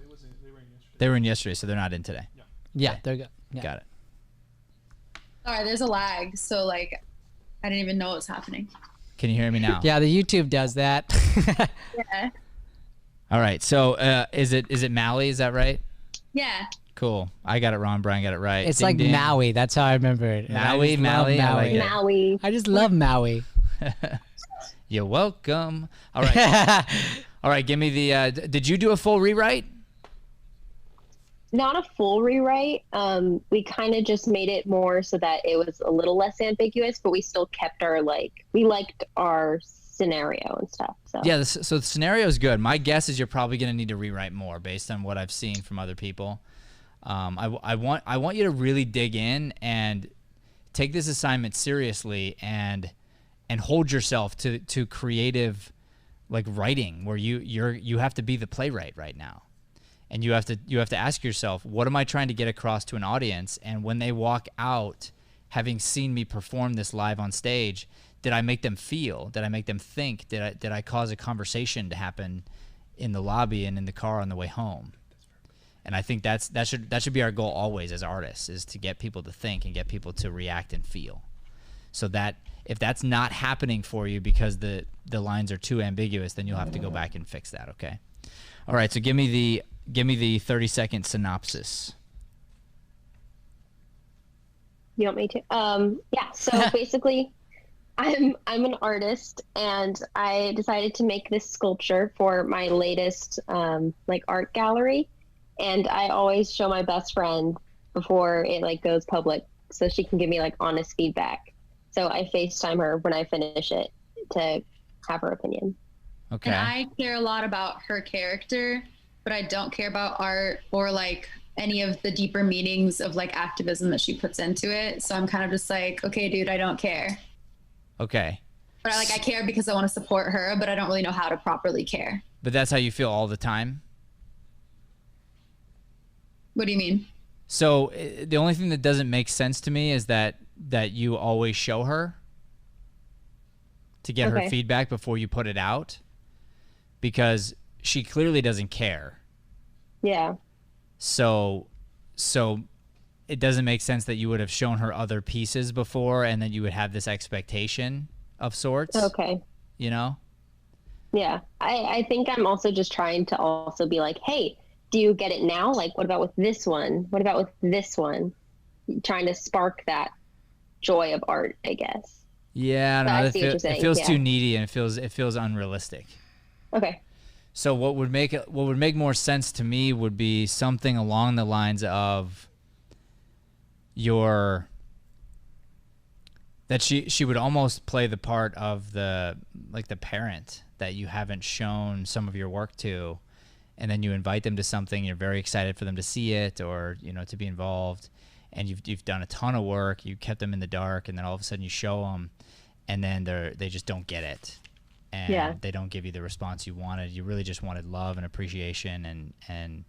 [SPEAKER 1] They were in yesterday, so they're not in today.
[SPEAKER 3] Yeah,
[SPEAKER 1] Okay.
[SPEAKER 3] they're good. Yeah.
[SPEAKER 1] Got it.
[SPEAKER 8] All right, there's a lag, so like, I didn't even know what was happening.
[SPEAKER 1] Can you hear me now?
[SPEAKER 3] Yeah, the YouTube does that.
[SPEAKER 8] Yeah.
[SPEAKER 1] All right, so is it Mally? Is that right?
[SPEAKER 8] Yeah.
[SPEAKER 1] Cool. I got it wrong. Brian got it right.
[SPEAKER 3] It's
[SPEAKER 1] Ding,
[SPEAKER 3] like
[SPEAKER 1] ding.
[SPEAKER 3] Maui. That's how I remember it. And I
[SPEAKER 1] Maui,
[SPEAKER 3] just love
[SPEAKER 1] Maui, I like it.
[SPEAKER 4] Maui.
[SPEAKER 3] I just love Maui.
[SPEAKER 1] You're welcome. All right. All right, give me the did you do a full rewrite?
[SPEAKER 10] Not a full rewrite. We kind of just made it more so that it was a little less ambiguous, but we still kept our we liked our scenario and stuff. So
[SPEAKER 1] Yeah, so the scenario is good. My guess is you're probably going to need to rewrite more based on what I've seen from other people. I want you to really dig in and take this assignment seriously, and hold yourself to creative, like, writing, where you have to be the playwright right now. And you have to ask yourself, what am I trying to get across to an audience? And when they walk out, having seen me perform this live on stage, did I make them feel? Did I make them think? Did I cause a conversation to happen in the lobby and in the car on the way home? And I think that should be our goal always as artists, is to get people to think and get people to react and feel. So that if that's not happening for you because the lines are too ambiguous, then you'll have to go back and fix that. Okay. All right. So give me the 30-second synopsis.
[SPEAKER 10] you want me to? Yeah. So basically, I'm an artist, and I decided to make this sculpture for my latest art gallery, and I always show my best friend before it goes public, so she can give me honest feedback. So I FaceTime her when I finish it to have her opinion.
[SPEAKER 1] Okay.
[SPEAKER 8] And I care a lot about her character, but I don't care about art or any of the deeper meanings of activism that she puts into it. So I'm kind of just okay, dude, I don't care.
[SPEAKER 1] Okay.
[SPEAKER 8] But I care because I want to support her, but I don't really know how to properly care.
[SPEAKER 1] But that's how you feel all the time?
[SPEAKER 8] What do you mean?
[SPEAKER 1] So the only thing that doesn't make sense to me is that you always show her to get her feedback before you put it out, because she clearly doesn't care.
[SPEAKER 10] Yeah.
[SPEAKER 1] So it doesn't make sense that you would have shown her other pieces before and then you would have this expectation of sorts.
[SPEAKER 10] Okay.
[SPEAKER 1] You know?
[SPEAKER 10] Yeah. I think I'm also just trying to also be like, hey, do you get it now? Like, what about with this one? What about with this one? Trying to spark that joy of art, I guess.
[SPEAKER 1] Yeah,
[SPEAKER 10] But
[SPEAKER 1] no,
[SPEAKER 10] I see what you're saying.
[SPEAKER 1] it feels
[SPEAKER 10] Yeah.
[SPEAKER 1] too needy, and it feels unrealistic.
[SPEAKER 10] Okay.
[SPEAKER 1] So what would make more sense to me would be something along the lines of that she would almost play the part of the parent that you haven't shown some of your work to, and then you invite them to something, you're very excited for them to see it, or to be involved, and you've done a ton of work, you kept them in the dark, and then all of a sudden you show them, and then they just don't get it, and they don't give you the response you wanted. You really just wanted love and appreciation, and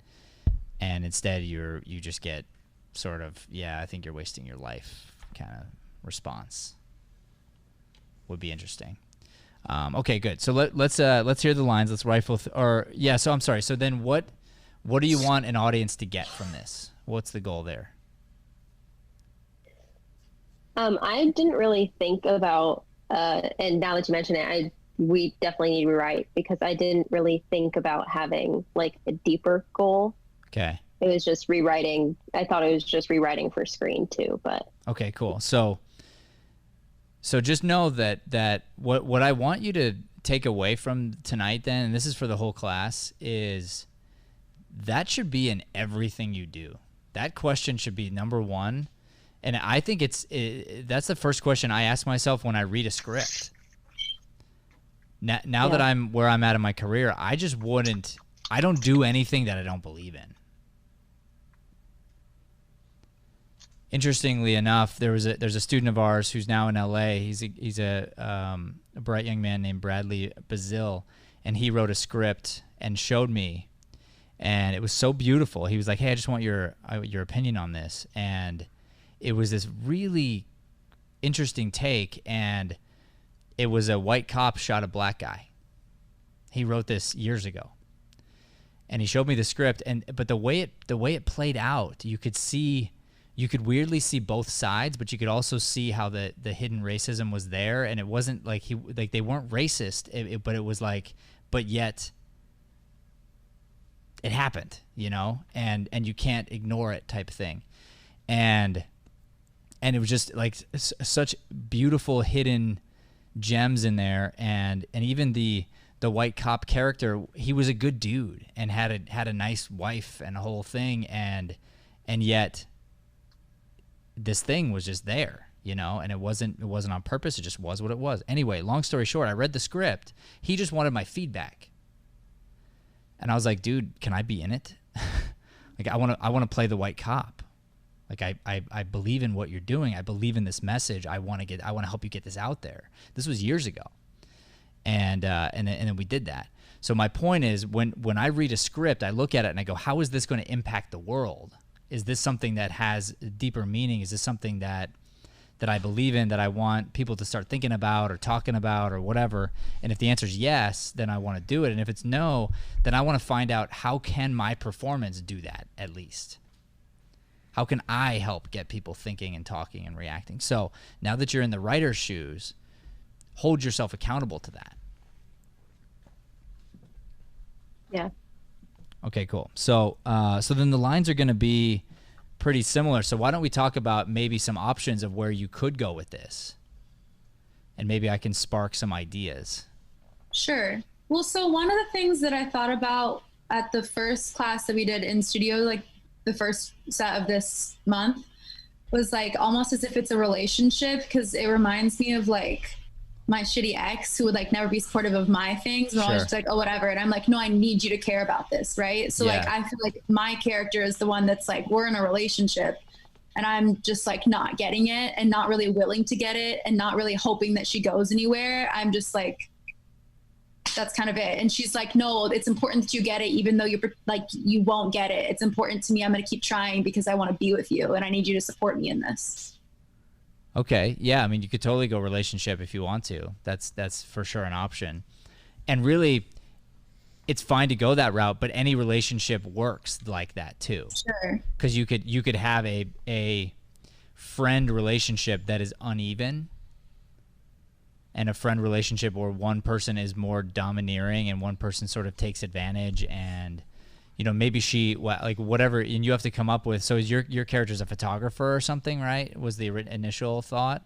[SPEAKER 1] instead you just get sort of, I think you're wasting your life kind of response. Would be interesting. Okay, good. So let's hear the lines. Let's rifle. So I'm sorry. So then what do you want an audience to get from this? What's the goal there?
[SPEAKER 10] I didn't really think about, and now that you mention it, we definitely need to rewrite, because I didn't really think about having like a deeper goal.
[SPEAKER 1] Okay.
[SPEAKER 10] It was just rewriting. I thought it was just rewriting for screen too, but.
[SPEAKER 1] Okay, cool. So just know that what I want you to take away from tonight then, and this is for the whole class, is that should be in everything you do. That question should be number one. And I think that's the first question I ask myself when I read a script. Now that I'm where I'm at in my career, I don't do anything that I don't believe in. Interestingly enough, there's a student of ours who's now in LA. He's a bright young man named Bradley Bazil, and he wrote a script and showed me, and it was so beautiful. He was like, "Hey, I just want your opinion on this," and it was this really interesting take, and it was a white cop shot a black guy. He wrote this years ago, and he showed me the script, but the way it played out, you could weirdly see both sides, but you could also see how the hidden racism was there, and it wasn't like they weren't racist, but it was like, but yet it happened, and you can't ignore it type of thing, and it was just like such beautiful hidden gems in there, and even the white cop character, he was a good dude and had a nice wife and a whole thing, and yet this thing was just there, and it wasn't on purpose. It just was what it was. Anyway, long story short, I read the script. He just wanted my feedback, and I was like, dude, can I be in it? Like, I want to play the white cop. Like, I believe in what you're doing. I believe in this message. I want to help you get this out there. This was years ago, and then we did that. So my point is, when I read a script, I look at it and I go, how is this going to impact the world? Is this something that has deeper meaning? Is this something that I believe in, that I want people to start thinking about or talking about or whatever? And if the answer is yes, then I want to do it. And if it's no, then I want to find out, how can my performance do that at least? How can I help get people thinking and talking and reacting? So now that you're in the writer's shoes, hold yourself accountable to that.
[SPEAKER 10] Yeah.
[SPEAKER 1] Okay, cool. So then the lines are going to be pretty similar. So why don't we talk about maybe some options of where you could go with this? And maybe I can spark some ideas.
[SPEAKER 8] Sure. Well, so one of the things that I thought about at the first class that we did in studio, like the first set of this month, was like almost as if it's a relationship, because it reminds me of like my shitty ex who would like never be supportive of my things, and always just like, oh, whatever. And I'm like, no, I need you to care about this, right? So like, I feel like my character is the one that's like, we're in a relationship and I'm just like not getting it and not really willing to get it and not really hoping that she goes anywhere. I'm just like, that's kind of it. And she's like, no, it's important that you get it, even though you won't get it. It's important to me. I'm going to keep trying because I want to be with you and I need you to support me in this.
[SPEAKER 1] Okay. Yeah. I mean, you could totally go relationship if you want to. That's for sure an option. And really, it's fine to go that route, but any relationship works like that too.
[SPEAKER 8] Sure.
[SPEAKER 1] Because you could have a friend relationship that is uneven, and a friend relationship where one person is more domineering and one person sort of takes advantage, and maybe she like whatever, and you have to come up with. So is your character's a photographer or something, right? Was the initial thought?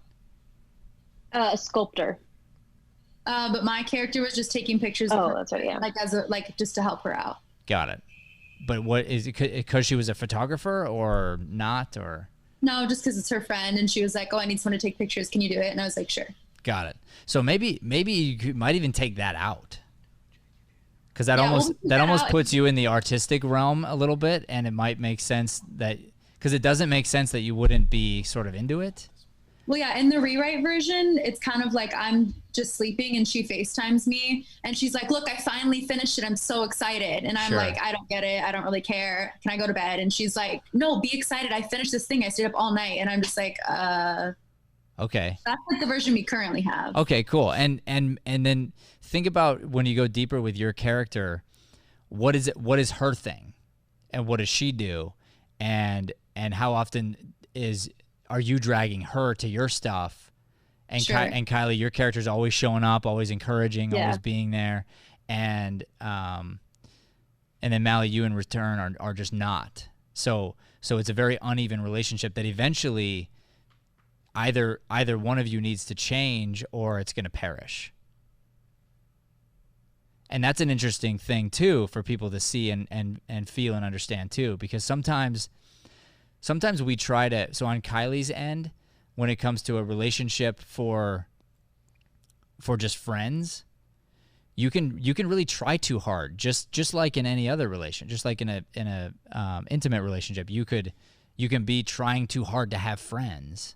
[SPEAKER 10] Sculptor.
[SPEAKER 8] But my character was just taking pictures of her,
[SPEAKER 10] that's right, yeah.
[SPEAKER 8] like just to help her out.
[SPEAKER 1] Got it. But what is it, because she was a photographer or not, or?
[SPEAKER 8] No, just because it's her friend, and she was like, "Oh, I need someone to take pictures. Can you do it?" And I was like, "Sure." Got
[SPEAKER 1] it. So maybe you might even take that out, because that almost puts you in the artistic realm a little bit, and it might make sense that, because it doesn't make sense that you wouldn't be sort of into it.
[SPEAKER 8] Well, yeah, in the rewrite version, it's kind of like I'm just sleeping and she FaceTimes me and she's like, "Look, I finally finished it. I'm so excited." And I'm like, "I don't get it. I don't really care. Can I go to bed?" And she's like, "No, be excited. I finished this thing. I stayed up all night." And I'm just like,
[SPEAKER 1] okay. That's
[SPEAKER 8] like the version we currently have.
[SPEAKER 1] Okay, cool. And then think about when you go deeper with your character, what is her thing? And what does she do? And how often are you dragging her to your stuff? And and Kylie, your character's always showing up, always encouraging, always being there. And then Mally, you in return are just not. So it's a very uneven relationship that eventually either one of you needs to change or it's going to perish. And that's an interesting thing too for people to see and feel and understand too, because sometimes we try to, so on Kylie's end, when it comes to a relationship for just friends, you can really try too hard, just like in any other relationship, just like in a intimate relationship, you can be trying too hard to have friends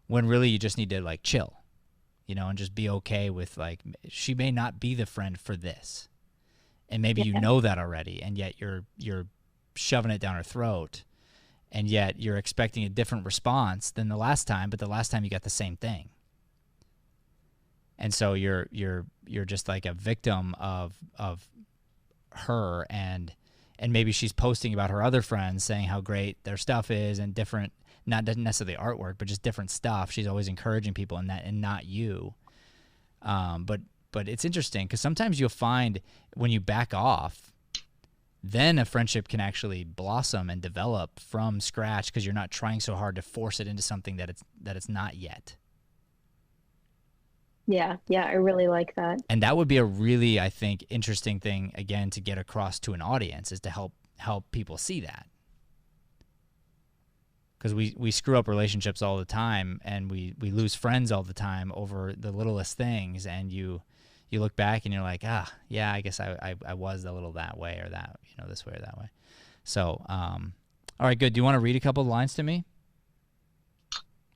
[SPEAKER 1] when really you just need to like chill, and just be okay with, like, she may not be the friend for this, and maybe you know that already, and yet you're shoving it down her throat. And yet you're expecting a different response than the last time, but the last time you got the same thing. And so you're just like a victim of her, and maybe she's posting about her other friends saying how great their stuff is, and different, not necessarily artwork, but just different stuff. She's always encouraging people in that, and not you. But it's interesting because sometimes you'll find when you back off, then a friendship can actually blossom and develop from scratch because you're not trying so hard to force it into something that it's not yet.
[SPEAKER 10] Yeah, I really like that.
[SPEAKER 1] And that would be a really, I think, interesting thing, again, to get across to an audience, is to help people see that. Because we screw up relationships all the time, and we lose friends all the time over the littlest things, and you look back and you're like, yeah, I guess I was a little that way, or that, this way or that way. So, all right, good. Do you want to read a couple of lines to me?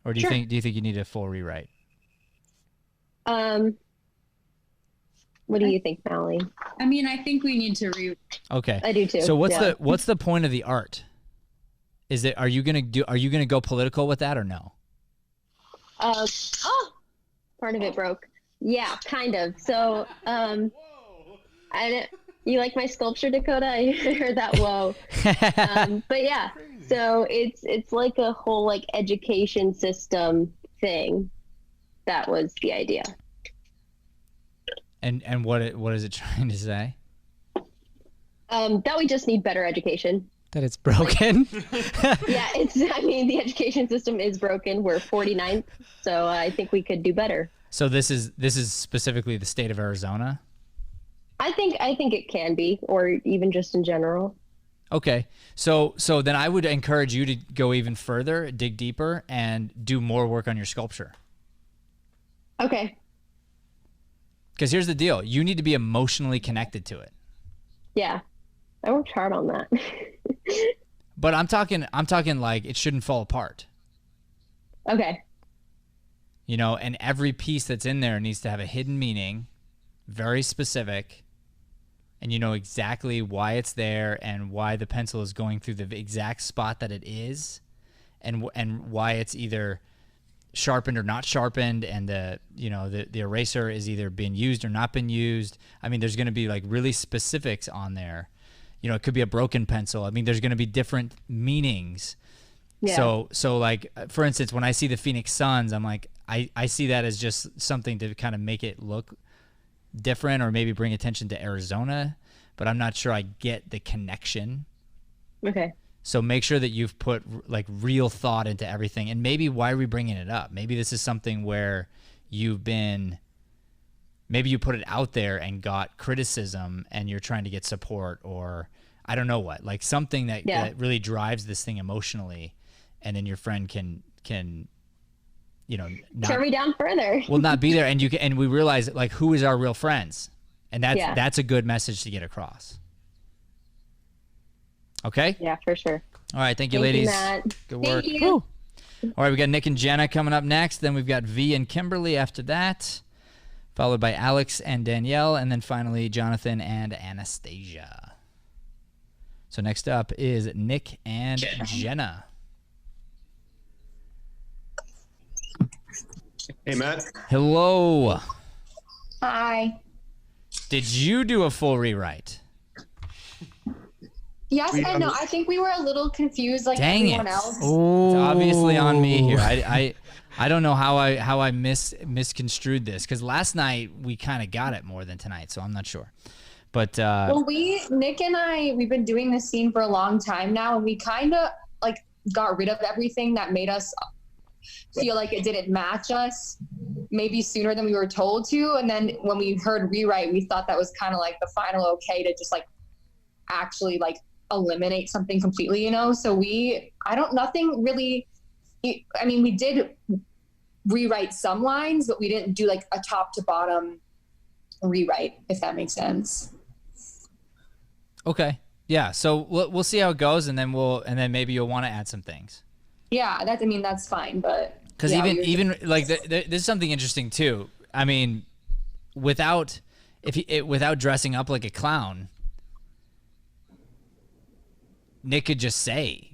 [SPEAKER 1] Or do you think you need a full rewrite?
[SPEAKER 10] What do you think, Mally?
[SPEAKER 8] I mean, I think we need to
[SPEAKER 1] Okay.
[SPEAKER 10] I do too.
[SPEAKER 1] So what's the point of the art? Are you gonna go political with that or no?
[SPEAKER 10] Part of it broke. Yeah, kind of. So, you like my sculpture, Dakota? I heard that. Whoa. But yeah, so it's like a whole like education system thing. That was the idea.
[SPEAKER 1] And what is it trying to say?
[SPEAKER 10] That we just need better education.
[SPEAKER 1] That it's broken.
[SPEAKER 10] Yeah, the education system is broken. We're 49th, so I think we could do better.
[SPEAKER 1] So this is specifically the state of Arizona?
[SPEAKER 10] I think it can be, or even just in general.
[SPEAKER 1] Okay. So then I would encourage you to go even further, dig deeper, and do more work on your sculpture.
[SPEAKER 10] Okay.
[SPEAKER 1] Because here's the deal. You need to be emotionally connected to it.
[SPEAKER 10] Yeah. I worked hard on that.
[SPEAKER 1] But I'm talking like it shouldn't fall apart.
[SPEAKER 10] Okay.
[SPEAKER 1] And every piece that's in there needs to have a hidden meaning, very specific, and you know exactly why it's there and why the pencil is going through the exact spot that it is, and why it's either sharpened or not sharpened, and the eraser is either been used or not been used. I mean, there's going to be like really specifics on there. It could be a broken pencil. I mean, there's going to be different meanings. Yeah. So like, for instance, when I see the Phoenix Suns, I'm like, I see that as just something to kind of make it look different or maybe bring attention to Arizona, but I'm not sure I get the connection.
[SPEAKER 10] Okay.
[SPEAKER 1] So make sure that you've put like real thought into everything. And maybe why are we bringing it up? Maybe this is something where maybe you put it out there and got criticism and you're trying to get support, or I don't know what, like something that really drives this thing emotionally. And then your friend can
[SPEAKER 10] turn me down further.
[SPEAKER 1] Will not be there. And we realize like, who is our real friends? And that's a good message to get across. Okay.
[SPEAKER 10] Yeah, for sure.
[SPEAKER 1] All right. Thank you, ladies.
[SPEAKER 10] Matt.
[SPEAKER 1] Good work.
[SPEAKER 10] Thank you.
[SPEAKER 1] All right. We got Nick and Jenna coming up next. Then we've got V and Kimberly after that, followed by Alex and Danielle. And then finally, Jonathan and Anastasia. So next up is Nick and Jenna.
[SPEAKER 11] Hey, Matt.
[SPEAKER 1] Hello.
[SPEAKER 6] Hi.
[SPEAKER 1] Did you do a full rewrite?
[SPEAKER 6] Yes and no. I think we were a little confused, like
[SPEAKER 1] Dang
[SPEAKER 6] everyone
[SPEAKER 1] it.
[SPEAKER 6] else.
[SPEAKER 1] Oh, it's obviously on me here. I don't know how I misconstrued this, because last night we kind of got it more than tonight, so I'm not sure. But
[SPEAKER 6] Well, Nick and we've been doing this scene for a long time now, and we kind of like got rid of everything that made us feel like it didn't match us maybe sooner than we were told to. And then when we heard rewrite, we thought that was kind of like the final okay to just like actually like eliminate something completely, you know? So nothing really, I mean, we did rewrite some lines, but we didn't do like a top to bottom rewrite, if that makes sense.
[SPEAKER 1] Okay. Yeah. So we'll see how it goes, and then maybe you'll want to add some things.
[SPEAKER 6] Yeah, that's fine, but
[SPEAKER 1] because even like there's something interesting too. I mean, without dressing up like a clown, Nick could just say,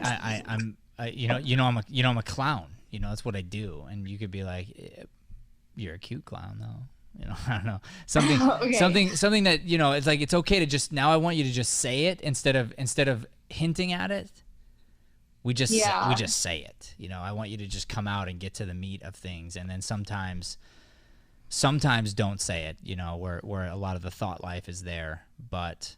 [SPEAKER 1] I'm a clown. That's what I do, and you could be like, you're a cute clown though. I don't know, something
[SPEAKER 6] okay.
[SPEAKER 1] something that it's like, it's okay to just, now I want you to just say it instead of hinting at it. We just say it. I want you to just come out and get to the meat of things, and then sometimes don't say it. Where a lot of the thought life is there, but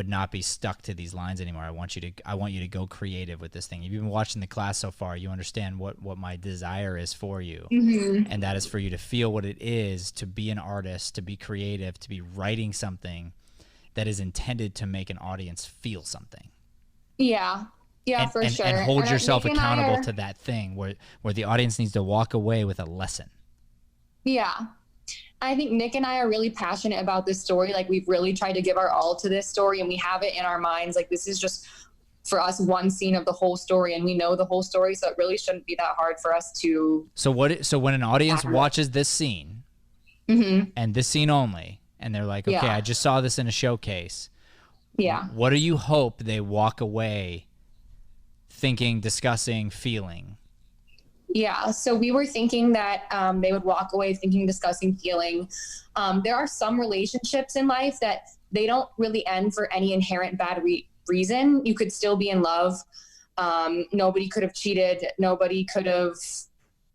[SPEAKER 1] not be stuck to these lines anymore. I want you to go creative with this thing. If you've been watching the class so far, you understand what my desire is for you, and that is for you to feel what it is to be an artist, to be creative, to be writing something that is intended to make an audience feel something.
[SPEAKER 6] Yeah. Yeah, for sure.
[SPEAKER 1] And hold yourself accountable to that thing where the audience needs to walk away with a lesson.
[SPEAKER 6] Yeah. I think Nick and I are really passionate about this story. Like, we've really tried to give our all to this story, and we have it in our minds. Like, this is just, for us, one scene of the whole story, and we know the whole story, so it really shouldn't be that hard for us to...
[SPEAKER 1] So when an audience watches this scene, and this scene only, and they're like, okay, I just saw this in a showcase.
[SPEAKER 6] Yeah.
[SPEAKER 1] What do you hope they walk away thinking, discussing, feeling?
[SPEAKER 6] Yeah, so we were thinking that they would walk away thinking, discussing, feeling. There are some relationships in life that they don't really end for any inherent bad reason. You could still be in love. Nobody could have cheated. Nobody could have,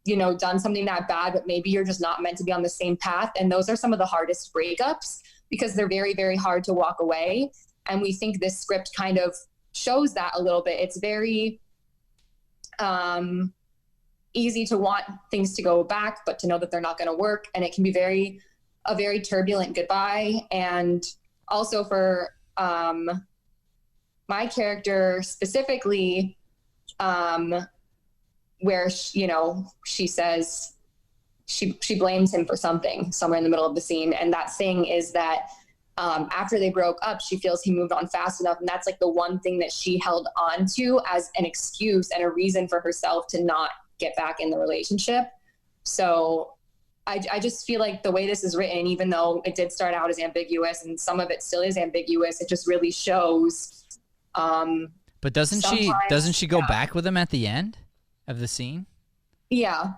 [SPEAKER 6] done something that bad, but maybe you're just not meant to be on the same path. And those are some of the hardest breakups, because they're very, very hard to walk away. And we think this script kind of shows that a little bit. It's very easy to want things to go back, but to know that they're not going to work. And it can be a very turbulent goodbye. And also for my character specifically, where she says she blames him for something somewhere in the middle of the scene, and that thing is that after they broke up, she feels he moved on fast enough, and that's like the one thing that she held on to as an excuse and a reason for herself to not get back in the relationship. So I just feel like the way this is written, even though it did start out as ambiguous and some of it still is ambiguous, it just really shows.
[SPEAKER 1] But doesn't she go back with him at the end of the scene?
[SPEAKER 6] Yeah.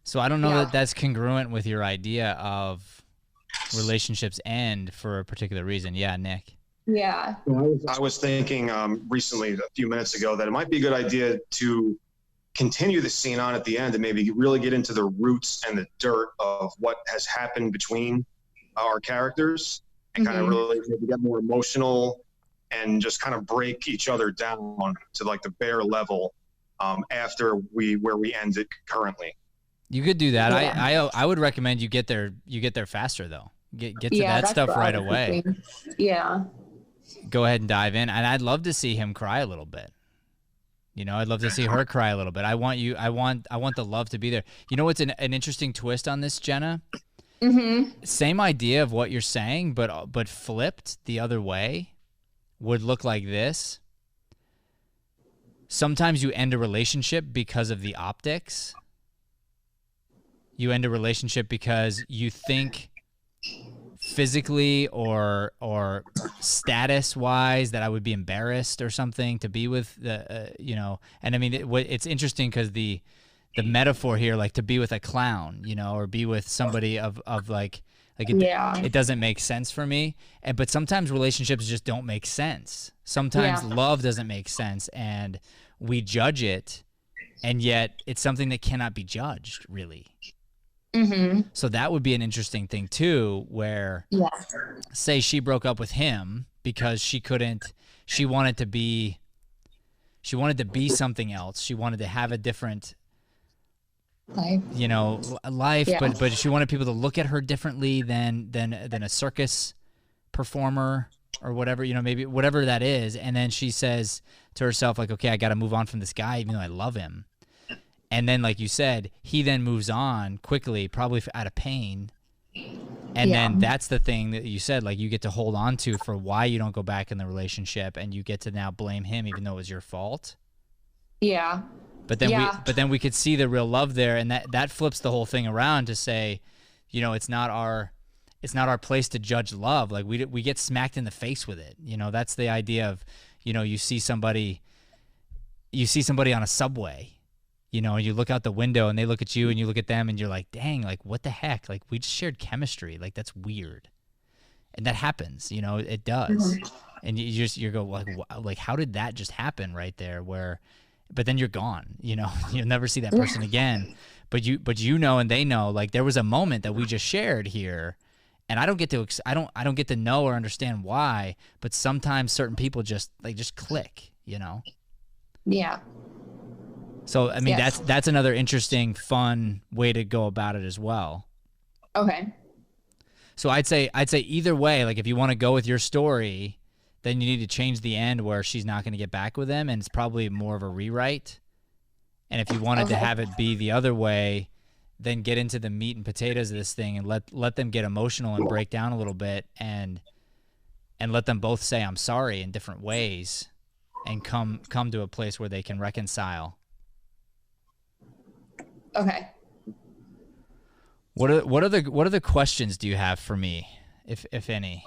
[SPEAKER 1] So I don't know that that's congruent with your idea of relationships end for a particular reason. Yeah, Nick.
[SPEAKER 6] Yeah.
[SPEAKER 11] I was thinking recently, a few minutes ago, that it might be a good idea to continue the scene on at the end and maybe really get into the roots and the dirt of what has happened between our characters, and kind of really maybe get more emotional and just kind of break each other down to like the bare level after where we end it currently.
[SPEAKER 1] You could do that. Yeah. I would recommend you get there faster though. Get to that stuff right away.
[SPEAKER 6] Yeah.
[SPEAKER 1] Go ahead and dive in, and I'd love to see him cry a little bit. You know, I'd love to see her cry a little bit. I want the love to be there. You know what's an interesting twist on this, Jenna? Same idea of what you're saying, but flipped the other way would look like this. Sometimes you end a relationship because of the optics. You end a relationship because you think physically or status wise that I would be embarrassed or something to be with the you know. And I mean it's interesting because the metaphor here, like to be with a clown, you know, or be with somebody of like it doesn't make sense for me. But sometimes relationships just don't make sense. Sometimes love doesn't make sense, and we judge it, and yet it's something that cannot be judged really. So that would be an interesting thing too, where say she broke up with him because she wanted to be something else. She wanted to have a different life, you know, but she wanted people to look at her differently than a circus performer or whatever, you know, maybe whatever that is. And then she says to herself, like, okay, I got to move on from this guy, even though I love him. And then, like you said, he then moves on quickly, probably out of pain. And then that's the thing that you said, like, you get to hold on to for why you don't go back in the relationship, and you get to now blame him even though it was your fault.
[SPEAKER 6] Yeah.
[SPEAKER 1] But then we could see the real love there, and that flips the whole thing around to say, you know, it's not our place to judge love. Like we get smacked in the face with it. You know, that's the idea of, you know, you see somebody on a subway, you know, and you look out the window and they look at you and you look at them and you're like, dang, like what the heck? Like we just shared chemistry. Like that's weird. And that happens, you know, it does. And you go like, how did that just happen right there? But then you're gone, you know, you'll never see that person again. But you know, and they know, like there was a moment that we just shared here, and I don't get to know or understand why, but sometimes certain people just click, you know? Yeah. So, I mean, that's another interesting, fun way to go about it as well.
[SPEAKER 6] Okay.
[SPEAKER 1] So I'd say either way, like if you want to go with your story, then you need to change the end where she's not going to get back with him, and it's probably more of a rewrite. And if you wanted to have it be the other way, then get into the meat and potatoes of this thing and let them get emotional and break down a little bit, and let them both say I'm sorry in different ways, and come to a place where they can reconcile.
[SPEAKER 6] Okay.
[SPEAKER 1] What other questions do you have for me, if any?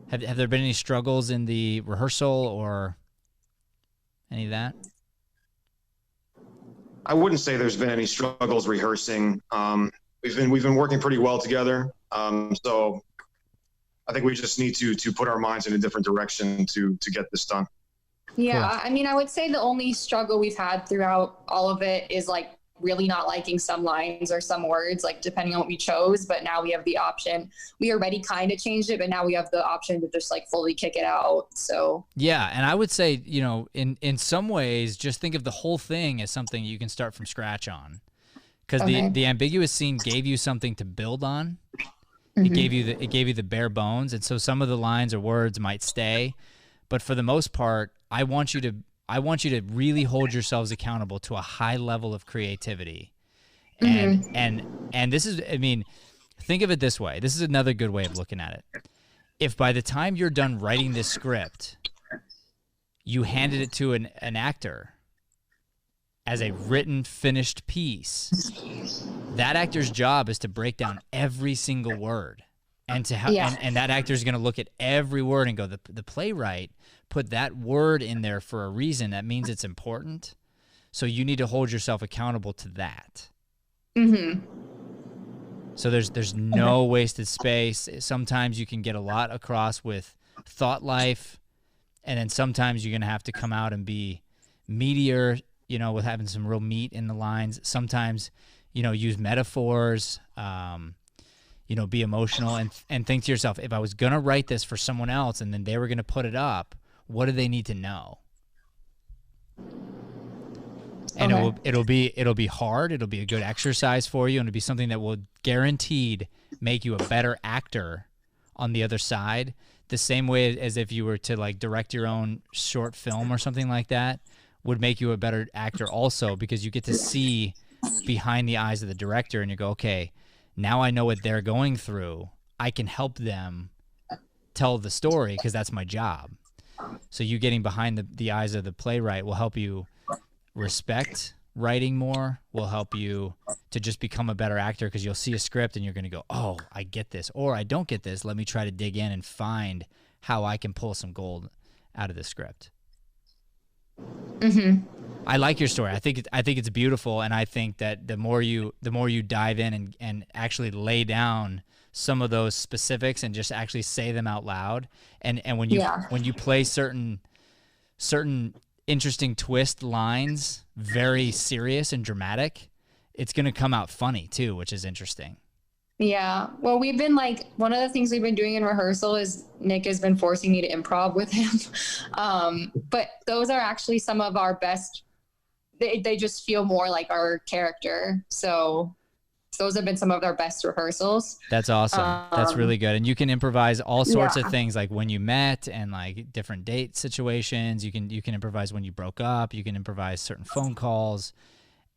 [SPEAKER 1] Have there been any struggles in the rehearsal or any of that?
[SPEAKER 11] I wouldn't say there's been any struggles rehearsing. We've been working pretty well together. So I think we just need to put our minds in a different direction to get this done.
[SPEAKER 6] Yeah,
[SPEAKER 1] Cool.
[SPEAKER 6] I mean, I would say the only struggle we've had throughout all of it is like really not liking some lines or some words, like depending on what we chose. But now we have the option. We already kind of changed it, but now we have the option to just like fully kick it out. So
[SPEAKER 1] Yeah, and I would say, you know, in some ways, just think of the whole thing as something you can start from scratch on, because the ambiguous scene gave you something to build on. It gave you the bare bones, and so some of the lines or words might stay, but for the most part, I want you to really hold yourselves accountable to a high level of creativity. And this is, I mean, think of it this way. This is another good way of looking at it. If by the time you're done writing this script, you handed it to an actor as a written, finished piece, that actor's job is to break down every single word. And and that actor is going to look at every word and go, the playwright put that word in there for a reason. That means it's important. So you need to hold yourself accountable to that. So there's no wasted space. Sometimes you can get a lot across with thought life, and then sometimes you're going to have to come out and be meatier, you know, with having some real meat in the lines. Sometimes, you know, use metaphors, you know, be emotional and think to yourself, if I was going to write this for someone else and then they were going to put it up, what do they need to know? And it'll be hard. It'll be a good exercise for you, and it'll be something that will guaranteed make you a better actor on the other side. The same way as if you were to like direct your own short film or something like that would make you a better actor also, because you get to see behind the eyes of the director and you go, okay, now I know what they're going through. I can help them tell the story because that's my job. So you getting behind the eyes of the playwright will help you respect writing more, will help you to just become a better actor, because you'll see a script and you're going to go, oh, I get this, or I don't get this. Let me try to dig in and find how I can pull some gold out of the script.
[SPEAKER 6] Mm-hmm.
[SPEAKER 1] I like your story. I think it's beautiful, and I think that the more you dive in and actually lay down some of those specifics and just actually say them out loud, and when you play certain interesting twist lines, very serious and dramatic, it's going to come out funny too, which is interesting.
[SPEAKER 6] Yeah. Well, we've been like, one of the things we've been doing in rehearsal is Nick has been forcing me to improv with him. But those are actually some of our best. They just feel more like our character. So those have been some of our best rehearsals.
[SPEAKER 1] That's awesome. That's really good. And you can improvise all sorts of things, like when you met and like different date situations. You can improvise when you broke up. You can improvise certain phone calls,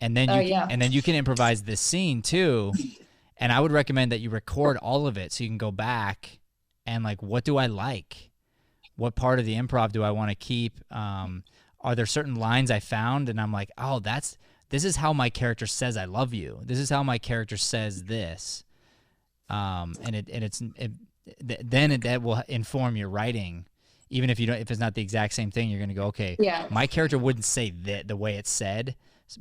[SPEAKER 1] and then you can improvise this scene too. And I would recommend that you record all of it so you can go back and like, what do I like? What part of the improv do I want to keep? Are there certain lines I found and I'm like, oh, this is how my character says I love you. This is how my character says this. That will inform your writing. Even if it's not the exact same thing, you're going to go, okay, my character wouldn't say that the way it's said,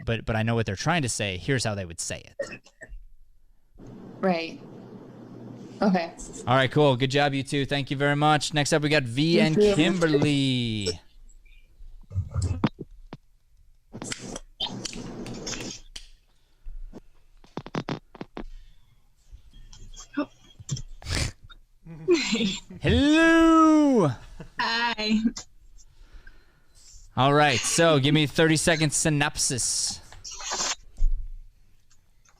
[SPEAKER 1] but I know what they're trying to say. Here's how they would say it.
[SPEAKER 6] Right. Okay.
[SPEAKER 1] All right, cool. Good job, you two. Thank you very much. Next up, we got V and Kimberly. Hello.
[SPEAKER 12] Hi.
[SPEAKER 1] All right, so give me a 30-second synopsis.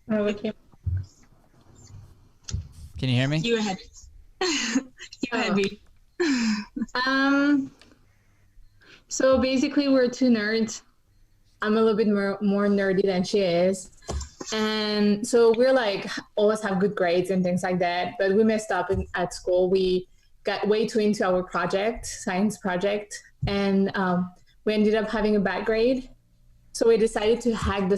[SPEAKER 12] Oh, okay.
[SPEAKER 1] Can you hear me?
[SPEAKER 12] You ahead. You ahead, B. So basically, we're two nerds. I'm a little bit more nerdy than she is. And so we're like, always have good grades and things like that. But we messed up at school. We got way too into our science project. And we ended up having a bad grade. So we decided to hack the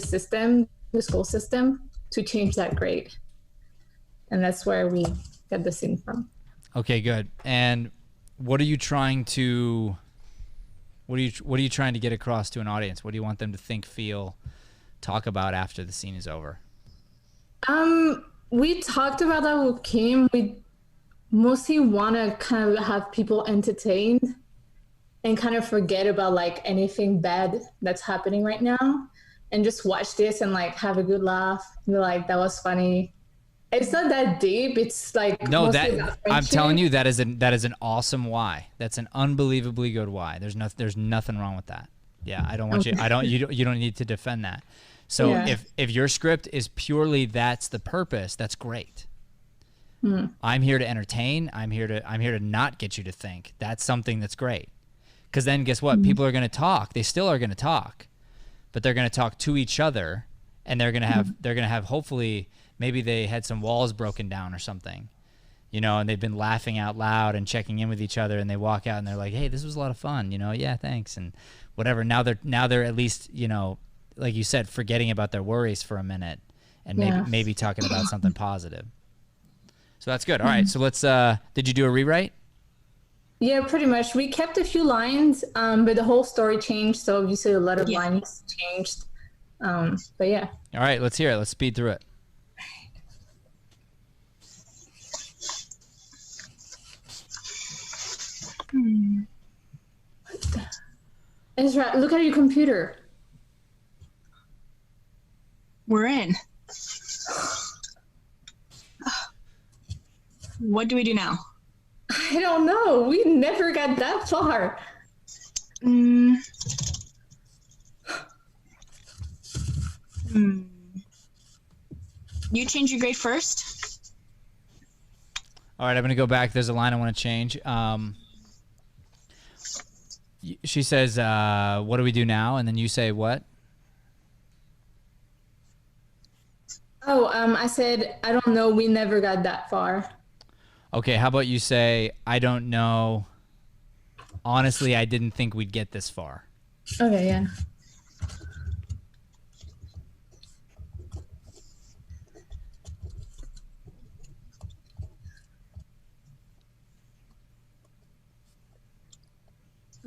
[SPEAKER 12] school system, to change that grade. And that's where we got the scene from.
[SPEAKER 1] Okay, good. And what are you trying to get across to an audience? What do you want them to think, feel, talk about after the scene is over?
[SPEAKER 12] We talked about that with Kim. We mostly want to kind of have people entertained and kind of forget about like anything bad that's happening right now, and just watch this and like have a good laugh and be like, that was funny. It's not that deep. It's like,
[SPEAKER 1] no, that I'm telling you, that is an awesome why. That's an unbelievably good why. There's nothing wrong with that. Yeah, I don't want you don't need to defend that. So if your script is purely that's the purpose, that's great. I'm here to entertain. I'm here to not get you to think. That's something that's great. Because then guess what? People are going to talk. They still are going to talk, but they're going to talk to each other, and they're going to have hopefully, maybe they had some walls broken down or something, you know, and they've been laughing out loud and checking in with each other, and they walk out and they're like, hey, this was a lot of fun, you know, yeah, thanks, and whatever. Now they're at least, you know, like you said, forgetting about their worries for a minute and maybe talking about something positive. So that's good. All right, so let's, did you do a rewrite?
[SPEAKER 12] Yeah, pretty much. We kept a few lines, but the whole story changed, so obviously a lot of lines changed. But yeah.
[SPEAKER 1] All right, let's hear it. Let's speed through it.
[SPEAKER 12] Ezra, look at your computer.
[SPEAKER 7] We're in. What do we do now?
[SPEAKER 12] I don't know. We never got that far.
[SPEAKER 7] You change your grade first.
[SPEAKER 1] All right, I'm going to go back. There's a line I want to change. She says, what do we do now? And then you say what?
[SPEAKER 12] Oh, I said, I don't know. We never got that far.
[SPEAKER 1] Okay, how about you say, I don't know. Honestly, I didn't think we'd get this far.
[SPEAKER 12] Okay, yeah.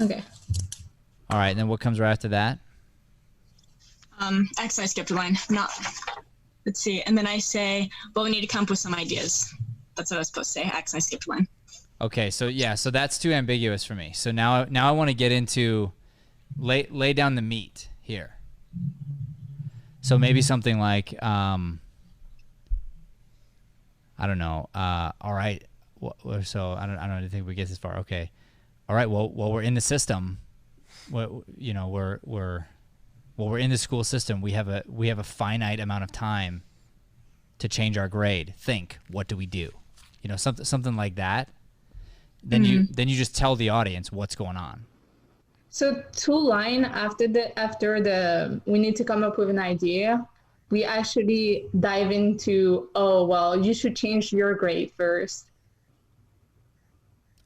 [SPEAKER 12] Okay.
[SPEAKER 1] All right, and then what comes right after that?
[SPEAKER 7] Actually, I skipped a line. Let's see. And then I say, well, we need to come up with some ideas. That's what I was supposed to say. Actually, I skipped a line.
[SPEAKER 1] Okay, so yeah, so that's too ambiguous for me. So now I want to get into lay down the meat here. So maybe something like I don't know. All right. So I don't think we get this far. Okay. All right. Well, we're in the system. We're in the school system. We have a finite amount of time to change our grade. Think, what do we do? Something like that. Then you just tell the audience what's going on.
[SPEAKER 12] So 2 line after the we need to come up with an idea. We actually dive into, oh, well, you should change your grade first.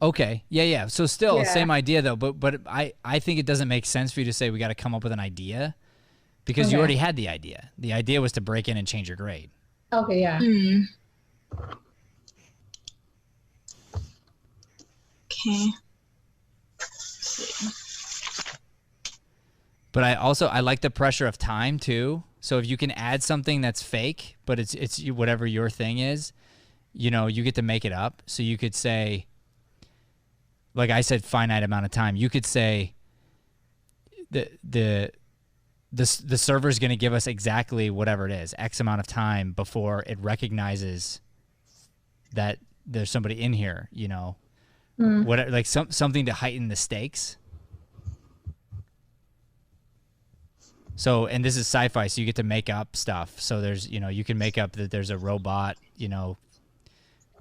[SPEAKER 1] Okay. Yeah. So still same idea though, but I think it doesn't make sense for you to say we got to come up with an idea because you already had the idea. The idea was to break in and change your grade.
[SPEAKER 12] Okay, yeah.
[SPEAKER 7] Okay.
[SPEAKER 1] But I like the pressure of time too. So if you can add something that's fake, but it's whatever your thing is, you get to make it up. So you could say, like I said, finite amount of time. You could say the server's going to give us exactly whatever it is, X amount of time before it recognizes that there's somebody in here, What, like something to heighten the stakes. So, and this is sci-fi, so you get to make up stuff. So there's, you can make up that there's a robot,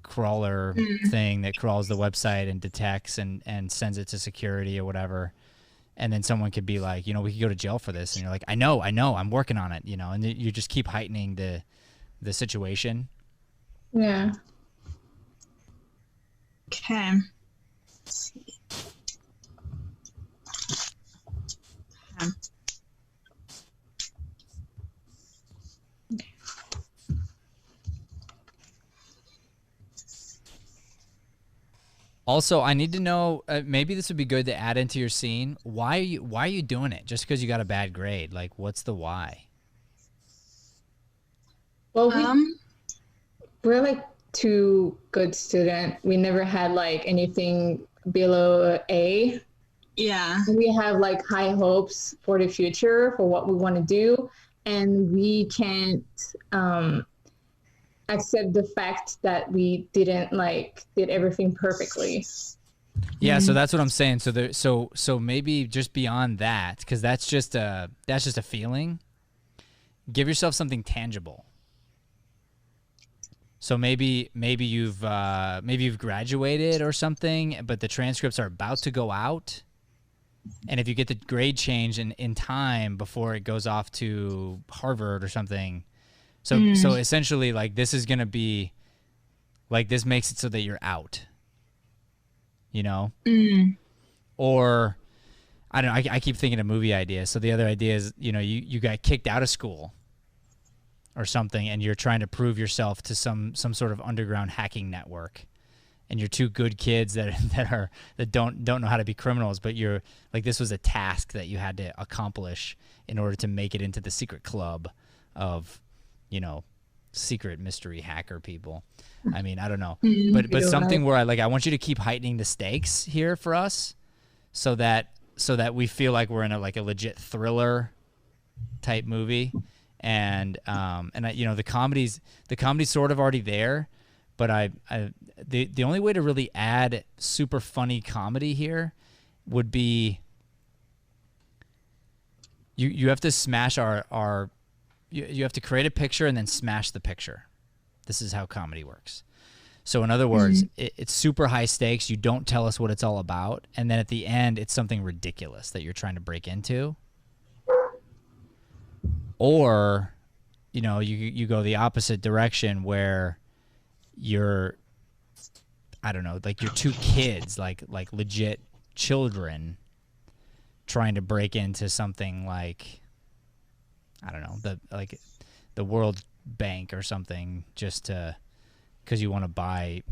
[SPEAKER 1] crawler thing that crawls the website and detects and sends it to security or whatever. And then someone could be like, we could go to jail for this. And you're like, I know, I'm working on it, and you just keep heightening the situation.
[SPEAKER 12] Yeah.
[SPEAKER 7] Okay. Let's see.
[SPEAKER 1] Also, I need to know. Maybe this would be good to add into your scene. Why are you doing it? Just because you got a bad grade? Like, what's the why?
[SPEAKER 12] Well, we're like 2 good student. We never had like anything below A.
[SPEAKER 7] Yeah.
[SPEAKER 12] We have like high hopes for the future for what we want to do, and we can't accept the fact that we didn't did everything perfectly.
[SPEAKER 1] Yeah, so that's what I'm saying. So maybe just beyond that, because that's just a feeling. Give yourself something tangible. So maybe you've graduated or something, but the transcripts are about to go out, and if you get the grade change in time before it goes off to Harvard or something. So essentially, like, this is gonna be, like, this makes it so that you're out, or I don't know. I keep thinking of movie ideas. So the other idea is, you got kicked out of school or something, and you're trying to prove yourself to some sort of underground hacking network, and you're 2 good kids that don't know how to be criminals, but you're like, this was a task that you had to accomplish in order to make it into the secret club of secret mystery hacker people. I mean, I don't know, but something where I want you to keep heightening the stakes here for us, so that so that we feel like we're in a legit thriller type movie. And the comedy's sort of already there, but the only way to really add super funny comedy here would be you have to smash you have to create a picture and then smash the picture. This is how comedy works. So in other words, it's super high stakes. You don't tell us what it's all about, and then at the end, it's something ridiculous that you're trying to break into. Or, you go the opposite direction where you're, I don't know, like you're two kids, like legit children trying to break into something like, I don't know, the World Bank or something, just because you want to buy,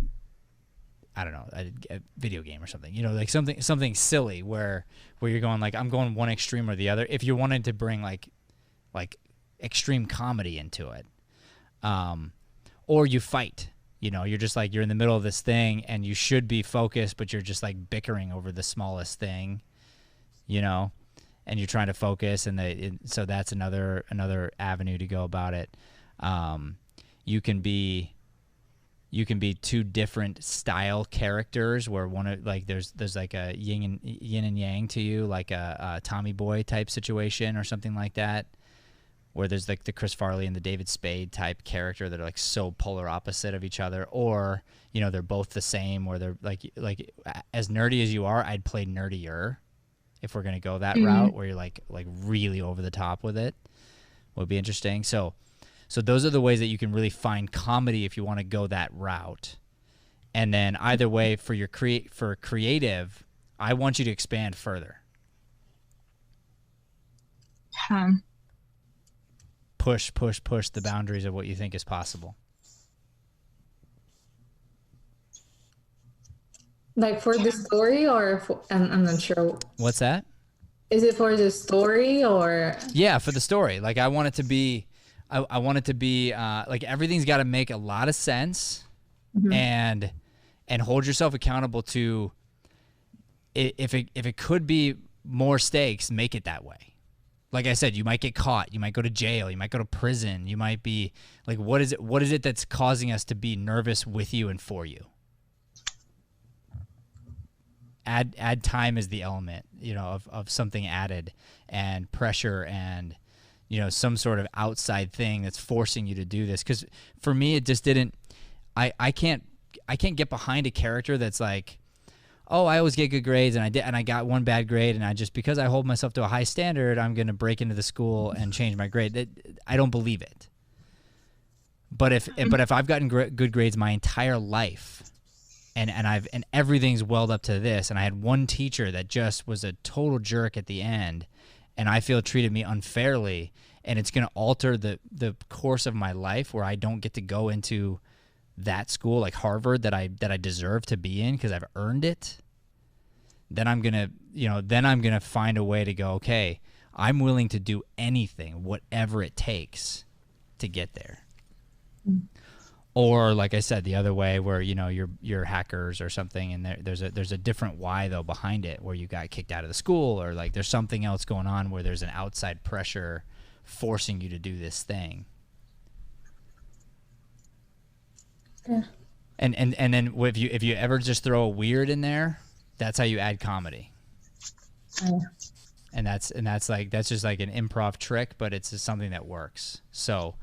[SPEAKER 1] I don't know, a video game or something, like something silly where you're going like, I'm going one extreme or the other. If you wanted to bring like extreme comedy into it, or you fight, you're just like, you're in the middle of this thing and you should be focused, but you're just like bickering over the smallest thing, and you're trying to focus, and so that's another avenue to go about it. You can be two different style characters where there's like a yin and yang to you, like a Tommy Boy type situation or something like that, where there's like the Chris Farley and the David Spade type character that are like so polar opposite of each other, or they're both the same, where they're like as nerdy as you are, I'd play nerdier if we're gonna go that route, where you're like really over the top with it. Would be interesting. So those are the ways that you can really find comedy if you want to go that route. And then either way, for your creative, I want you to expand further. Push the boundaries of what you think is possible.
[SPEAKER 12] Like for the story, or I'm not sure.
[SPEAKER 1] What's that?
[SPEAKER 12] Is it for the story or?
[SPEAKER 1] Yeah, for the story. Like I want it to be, like everything's got to make a lot of sense, and hold yourself accountable to it. If it could be more stakes, make it that way. Like I said, you might get caught, you might go to jail, you might go to prison, you might be like, what is it that's causing us to be nervous with you and for you? Add time as the element, of something added, and pressure, and some sort of outside thing that's forcing you to do this. Because for me, it just didn't. I can't get behind a character that's like, oh, I always get good grades, and I got one bad grade, and because I hold myself to a high standard, I'm gonna break into the school and change my grade. I don't believe it. But if I've gotten good grades my entire life, and everything's welled up to this, and I had one teacher that just was a total jerk at the end, and I feel treated me unfairly, and it's going to alter the course of my life, where I don't get to go into that school like Harvard that I deserve to be in because I've earned it, then I'm going to find a way to go, okay, I'm willing to do anything, whatever it takes to get there. Or like I said, the other way, where you're hackers or something, and there's a different why though behind it, where you got kicked out of the school, or like there's something else going on where there's an outside pressure forcing you to do this thing.
[SPEAKER 12] Yeah.
[SPEAKER 1] And then if you ever just throw a weird in there, that's how you add comedy.
[SPEAKER 12] Yeah.
[SPEAKER 1] And that's just like an improv trick, but it's just something that works. So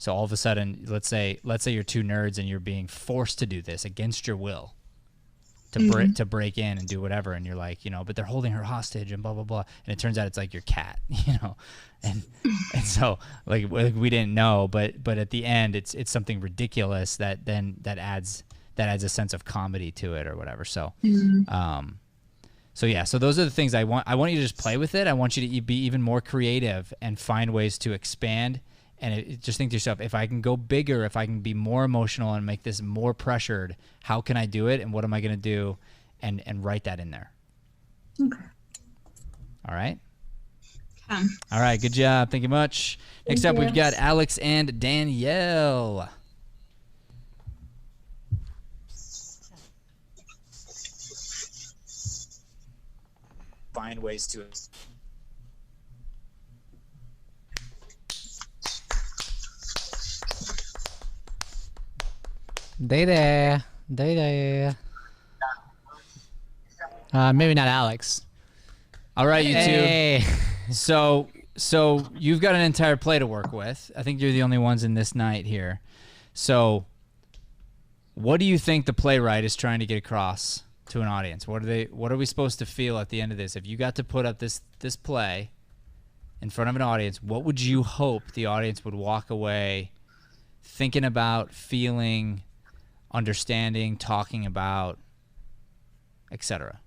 [SPEAKER 1] all of a sudden, let's say you're two nerds and you're being forced to do this against your will, to break in and do whatever, and you're like, but they're holding her hostage and blah blah blah, and it turns out it's like your cat, and so like we didn't know, but at the end it's something ridiculous that adds a sense of comedy to it or whatever. So so those are the things I want you to just play with it. I want you to be even more creative and find ways to expand. And just think to yourself, if I can go bigger, if I can be more emotional and make this more pressured, how can I do it? And what am I going to do? And write that in there.
[SPEAKER 12] Okay.
[SPEAKER 1] All right. All right. Good job. Thank you much. Next up, we've got Alex and Danielle.
[SPEAKER 13] find ways to.
[SPEAKER 3] They there. They there. Maybe not Alex.
[SPEAKER 1] All right, you two.
[SPEAKER 3] Hey.
[SPEAKER 1] So you've got an entire play to work with. I think you're the only ones in this night here. So what do you think the playwright is trying to get across to an audience? What are we supposed to feel at the end of this? If you got to put up this play in front of an audience, what would you hope the audience would walk away thinking about, feeling, understanding, talking about, etc.?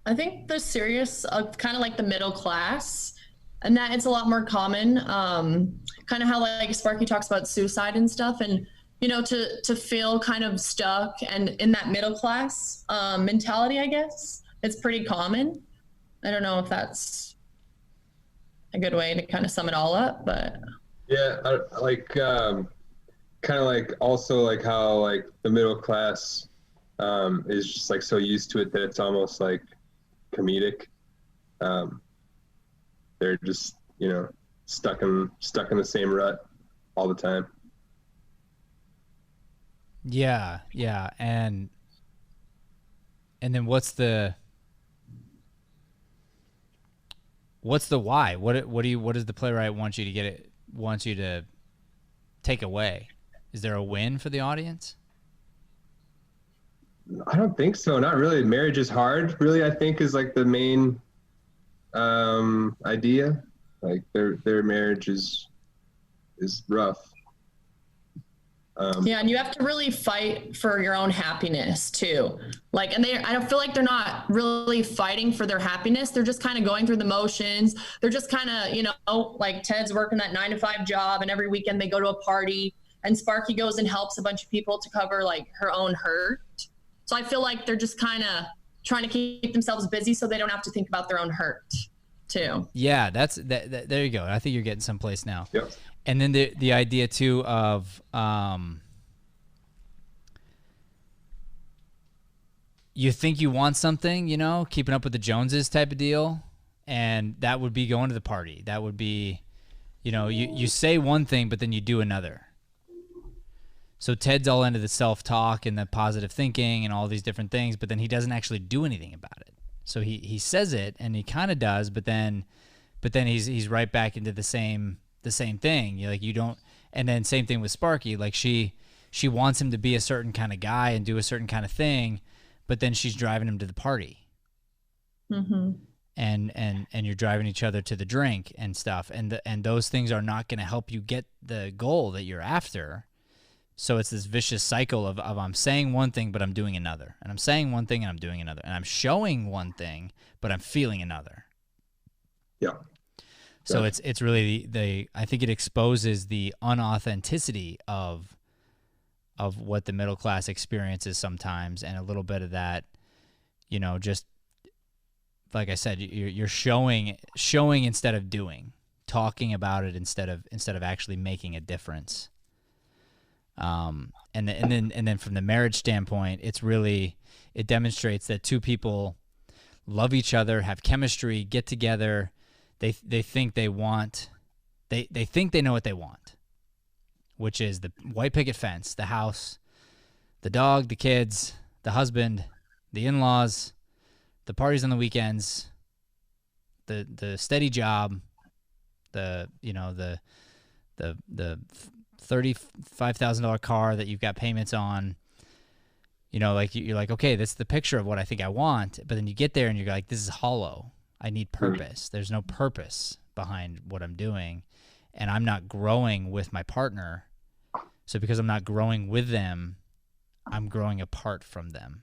[SPEAKER 14] I think the serious, kind of like the middle class, and that it's a lot more common. Kind of how like Sparky talks about suicide and stuff, and you know, to feel kind of stuck and in that middle class mentality, I guess it's pretty common. I don't know if that's a good way to kind of sum it all up, but
[SPEAKER 15] yeah, like kind of like also like how like the middle class is just like so used to it that it's almost like comedic. They're just, you know, stuck in the same rut all the time.
[SPEAKER 1] Yeah, and then what's the why? What does the playwright want you to take away? Is there a win for the audience?
[SPEAKER 15] I don't think so. Not really. Marriage is hard, really, I think is like the main idea. Like their marriage is rough.
[SPEAKER 14] yeah, and you have to really fight for your own happiness too. Like, and I don't feel like they're not really fighting for their happiness. They're just kind of going through the motions. They're just kind of, you know, like Ted's working that 9-to-5 job, and every weekend they go to a party, and Sparky goes and helps a bunch of people to cover like her own hurt. So I feel like they're just kind of trying to keep themselves busy so they don't have to think about their own hurt too.
[SPEAKER 1] Yeah, there you go. I think you're getting someplace now.
[SPEAKER 15] Yep.
[SPEAKER 1] And then the idea too of you think you want something, you know, keeping up with the Joneses type of deal, and that would be going to the party. That would be, you know, you say one thing but then you do another. So Ted's all into the self-talk and the positive thinking and all these different things, but then he doesn't actually do anything about it. So he says it and he kind of does, but then he's right back into the same thing. You like, you don't. And then same thing with Sparky. Like she wants him to be a certain kind of guy and do a certain kind of thing, but then she's driving him to the party.
[SPEAKER 14] Mm-hmm.
[SPEAKER 1] And you're driving each other to the drink and stuff, and those things are not going to help you get the goal that you're after. So it's this vicious cycle of I'm saying one thing, but I'm doing another. And I'm saying one thing and I'm doing another. And I'm showing one thing, but I'm feeling another.
[SPEAKER 15] Yeah.
[SPEAKER 1] So it's really I think it exposes the unauthenticity of what the middle class experiences sometimes, and a little bit of that, you know, just like I said, you're showing instead of doing, talking about it instead of actually making a difference. And then from the marriage standpoint, it demonstrates that two people love each other, have chemistry, get together. They think they think they know what they want, which is the white picket fence, the house, the dog, the kids, the husband, the in-laws, the parties on the weekends, the steady job, the $35,000 car that you've got payments on. You know, like you're like, okay, that's the picture of what I think I want. But then you get there and you're like, this is hollow. I need purpose. There's no purpose behind what I'm doing, and I'm not growing with my partner. So because I'm not growing with them, I'm growing apart from them.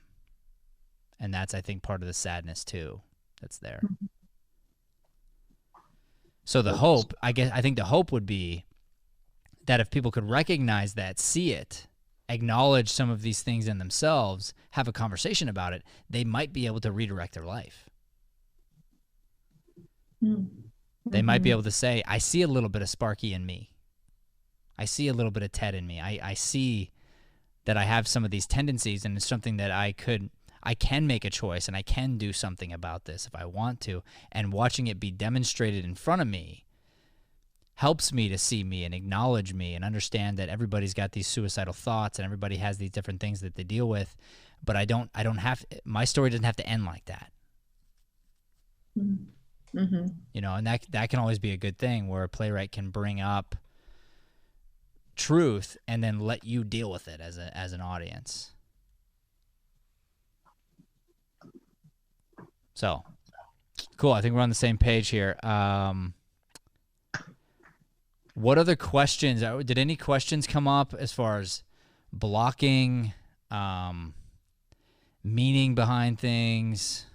[SPEAKER 1] And that's, I think, part of the sadness too that's there. So the hope, I think the hope would be that if people could recognize that, see it, acknowledge some of these things in themselves, have a conversation about it, they might be able to redirect their life. They might be able to say, I see a little bit of Sparky in me. I see a little bit of Ted in me. I see that I have some of these tendencies, and it's something that I I can make a choice and I can do something about this if I want to. And watching it be demonstrated in front of me helps me to see me and acknowledge me and understand that everybody's got these suicidal thoughts and everybody has these different things that they deal with. But I don't have, my story doesn't have to end like that.
[SPEAKER 14] Mm-hmm.
[SPEAKER 1] You know, and that can always be a good thing, where a playwright can bring up truth and then let you deal with it as an audience. So cool. I think we're on the same page here. What other questions? Did any questions come up as far as blocking, meaning behind things?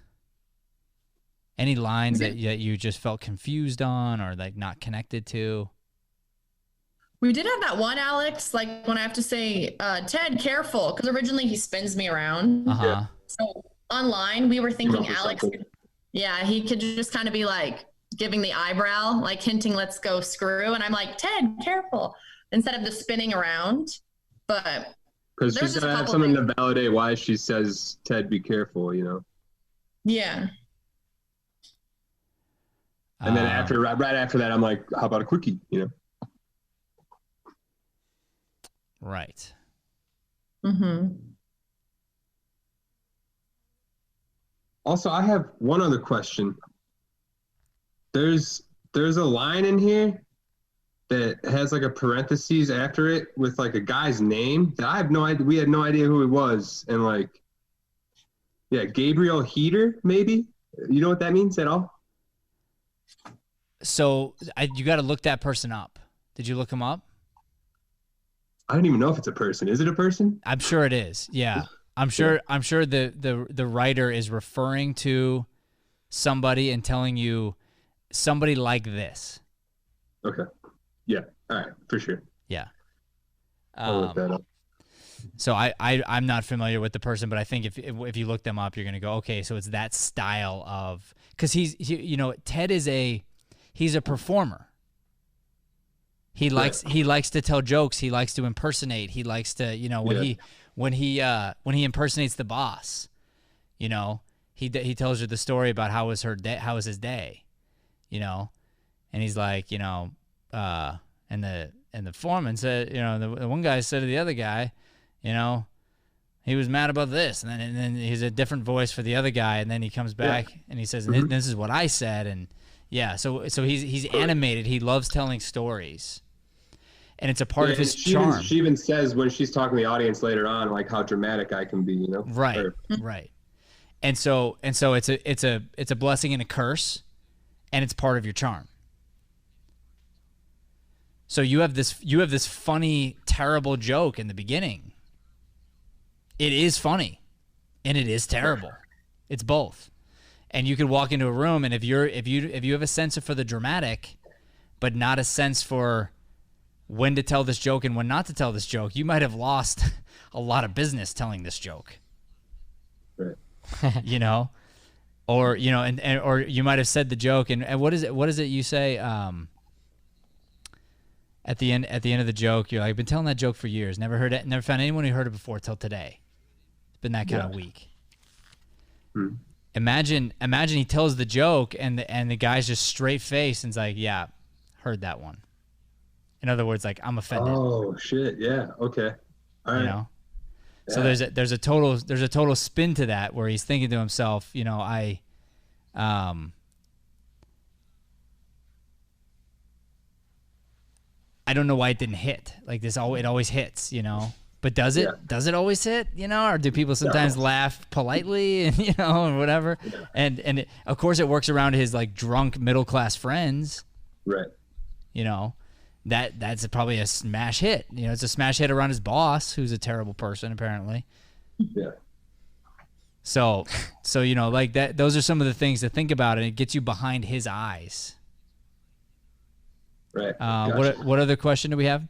[SPEAKER 1] Any lines that you just felt confused on or like not connected to?
[SPEAKER 14] We did have that one, Alex, like when I have to say, Ted, careful, because originally he spins me around.
[SPEAKER 1] Uh-huh.
[SPEAKER 14] So online, we were thinking Alex, he could just kind of be like giving the eyebrow, like hinting, let's go screw. And I'm like, Ted, careful, instead of just spinning around. But
[SPEAKER 15] because she's going to have something to validate why she says, Ted, be careful, you know?
[SPEAKER 14] Yeah.
[SPEAKER 15] And then right after that, I'm like, how about a quickie, you know?
[SPEAKER 1] Right.
[SPEAKER 14] Mm-hmm.
[SPEAKER 15] Also, I have one other question. There's a line in here that has like a parentheses after it with like a guy's name that I have no idea. We had no idea who he was. And like, yeah, Gabriel Heater, maybe? You know what that means at all?
[SPEAKER 1] So you got to look that person up. Did you look him up?
[SPEAKER 15] I don't even know if it's a person. Is it a person?
[SPEAKER 1] I'm sure it is. Yeah. I'm sure the writer is referring to somebody and telling you somebody like this.
[SPEAKER 15] Okay. Yeah. All right. For sure.
[SPEAKER 1] Yeah.
[SPEAKER 15] I'll look that up.
[SPEAKER 1] So I'm not familiar with the person, but I think if you look them up, you're going to go, okay, so it's that style of, because Ted is he's a performer. He likes to tell jokes. He likes to impersonate. He likes to, when he impersonates the boss, he tells her the story about how was his day, and he's like, and the foreman said, the one guy said to the other guy, he was mad about this, and then he's a different voice for the other guy, and then he comes back and he says, this is what I said, and yeah, so he's animated. He loves telling stories, and it's a part of his charm.
[SPEAKER 15] She even says when she's talking to the audience later on, like how dramatic I can be,
[SPEAKER 1] Right, right. And so it's a blessing and a curse, and it's part of your charm. So you have this funny, terrible joke in the beginning. It is funny, and it is terrible. It's both. And you could walk into a room, and if you have a sense for the dramatic, but not a sense for when to tell this joke and when not to tell this joke, you might have lost a lot of business telling this joke.
[SPEAKER 15] Right.
[SPEAKER 1] Or or you might have said the joke, and what is it you say at the end of the joke? You're like, I've been telling that joke for years, never found anyone who heard it before till today. It's been that kind of week.
[SPEAKER 15] Hmm.
[SPEAKER 1] Imagine he tells the joke and the guy's just straight face and's like, yeah, heard that one. In other words, like, I'm offended.
[SPEAKER 15] Oh shit! Yeah. Okay. All right.
[SPEAKER 1] Yeah. So there's a total spin to that where he's thinking to himself, I don't know why it didn't hit. Like this, it always hits, But does it? Yeah. Does it always hit? Or do people sometimes laugh politely and or whatever? Yeah. And of course it works around his like drunk middle class friends.
[SPEAKER 15] Right.
[SPEAKER 1] That's probably a smash hit. It's a smash hit around his boss, who's a terrible person apparently.
[SPEAKER 15] Yeah.
[SPEAKER 1] So like that. Those are some of the things to think about, and it gets you behind his eyes.
[SPEAKER 15] Right.
[SPEAKER 1] What other question do we have?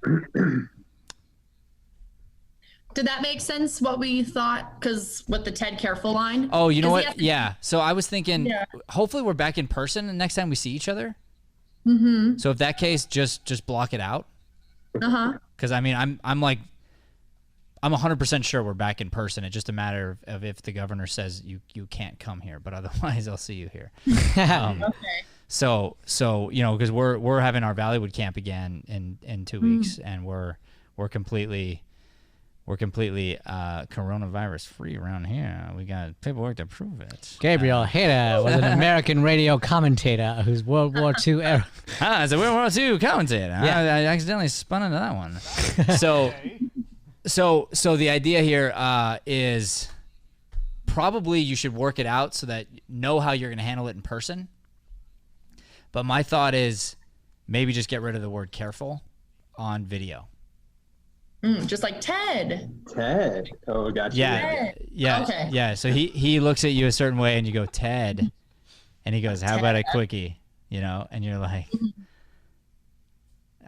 [SPEAKER 14] Did that make sense, what we thought? Because with the Ted Careful line?
[SPEAKER 1] Oh, you know what? Yeah. So I was thinking, hopefully we're back in person the next time we see each other.
[SPEAKER 14] Mm-hmm.
[SPEAKER 1] So if that case, just block it out.
[SPEAKER 14] Uh-huh.
[SPEAKER 1] Because, I'm like, I'm 100% sure we're back in person. It's just a matter of if the governor says you can't come here, but otherwise I'll see you here.
[SPEAKER 7] Okay.
[SPEAKER 1] So because we're having our Valleywood camp again in 2 weeks, and we're completely coronavirus free around here. We got paperwork to prove it.
[SPEAKER 3] Gabriel Hader was an American radio commentator whose World War II era.
[SPEAKER 1] It's a World War II commentator.
[SPEAKER 3] Yeah.
[SPEAKER 1] I accidentally spun into that one. So the idea here is probably you should work it out so that you know how you're going to handle it in person. But my thought is maybe just get rid of the word careful on video.
[SPEAKER 14] Just like Ted.
[SPEAKER 15] Ted. Oh, gotcha.
[SPEAKER 1] Yeah.
[SPEAKER 14] Okay.
[SPEAKER 1] Yeah. So he looks at you a certain way and you go, Ted. And he goes, how about a quickie? And you're like,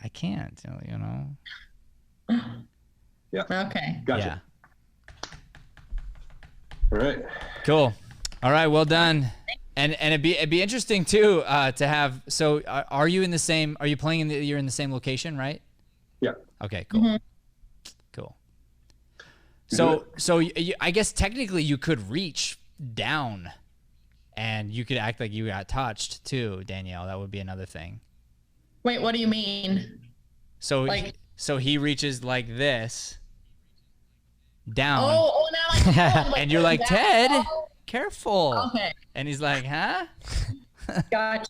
[SPEAKER 1] I can't,
[SPEAKER 15] Yeah.
[SPEAKER 14] Okay.
[SPEAKER 15] Gotcha.
[SPEAKER 1] Yeah.
[SPEAKER 15] All right.
[SPEAKER 1] Cool. All right. Well done. And it'd be interesting too to have. So are you in the same? Are you playing you're in the same location, right?
[SPEAKER 15] Yeah.
[SPEAKER 1] Okay. Cool. Cool. So I guess technically you could reach down, and you could act like you got touched too, Danielle. That would be another thing.
[SPEAKER 14] Wait, what do you mean?
[SPEAKER 1] So
[SPEAKER 14] Like-
[SPEAKER 1] so he reaches like this down.
[SPEAKER 14] Oh, now like,
[SPEAKER 1] and you're like, Ted, careful.
[SPEAKER 14] Okay.
[SPEAKER 1] And he's like, huh?
[SPEAKER 14] Gotcha.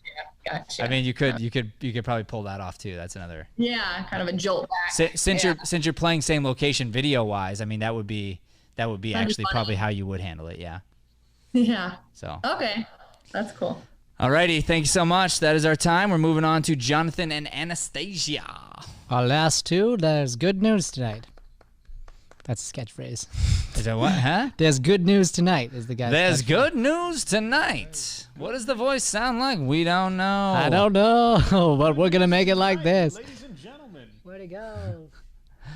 [SPEAKER 1] I mean, you could probably pull that off too. That's another.
[SPEAKER 14] Yeah, kind of a jolt back.
[SPEAKER 1] Since you're playing same location video wise, I mean that would be actually
[SPEAKER 14] funny.
[SPEAKER 1] probably how you would handle it. Yeah.
[SPEAKER 14] Yeah.
[SPEAKER 1] So.
[SPEAKER 14] Okay, that's cool.
[SPEAKER 1] Alrighty, thank you so much. That is our time. We're moving on to Jonathan and Anastasia.
[SPEAKER 3] Our last two, there's good news tonight. That's a catchphrase.
[SPEAKER 1] Is that what? Huh?
[SPEAKER 3] There's good news tonight is the guy's
[SPEAKER 1] There's
[SPEAKER 3] catchphrase.
[SPEAKER 1] good news tonight. What does the voice sound like? We don't know.
[SPEAKER 3] I don't know, but we're going to make it like this.
[SPEAKER 13] Ladies and gentlemen,
[SPEAKER 3] Where'd it go?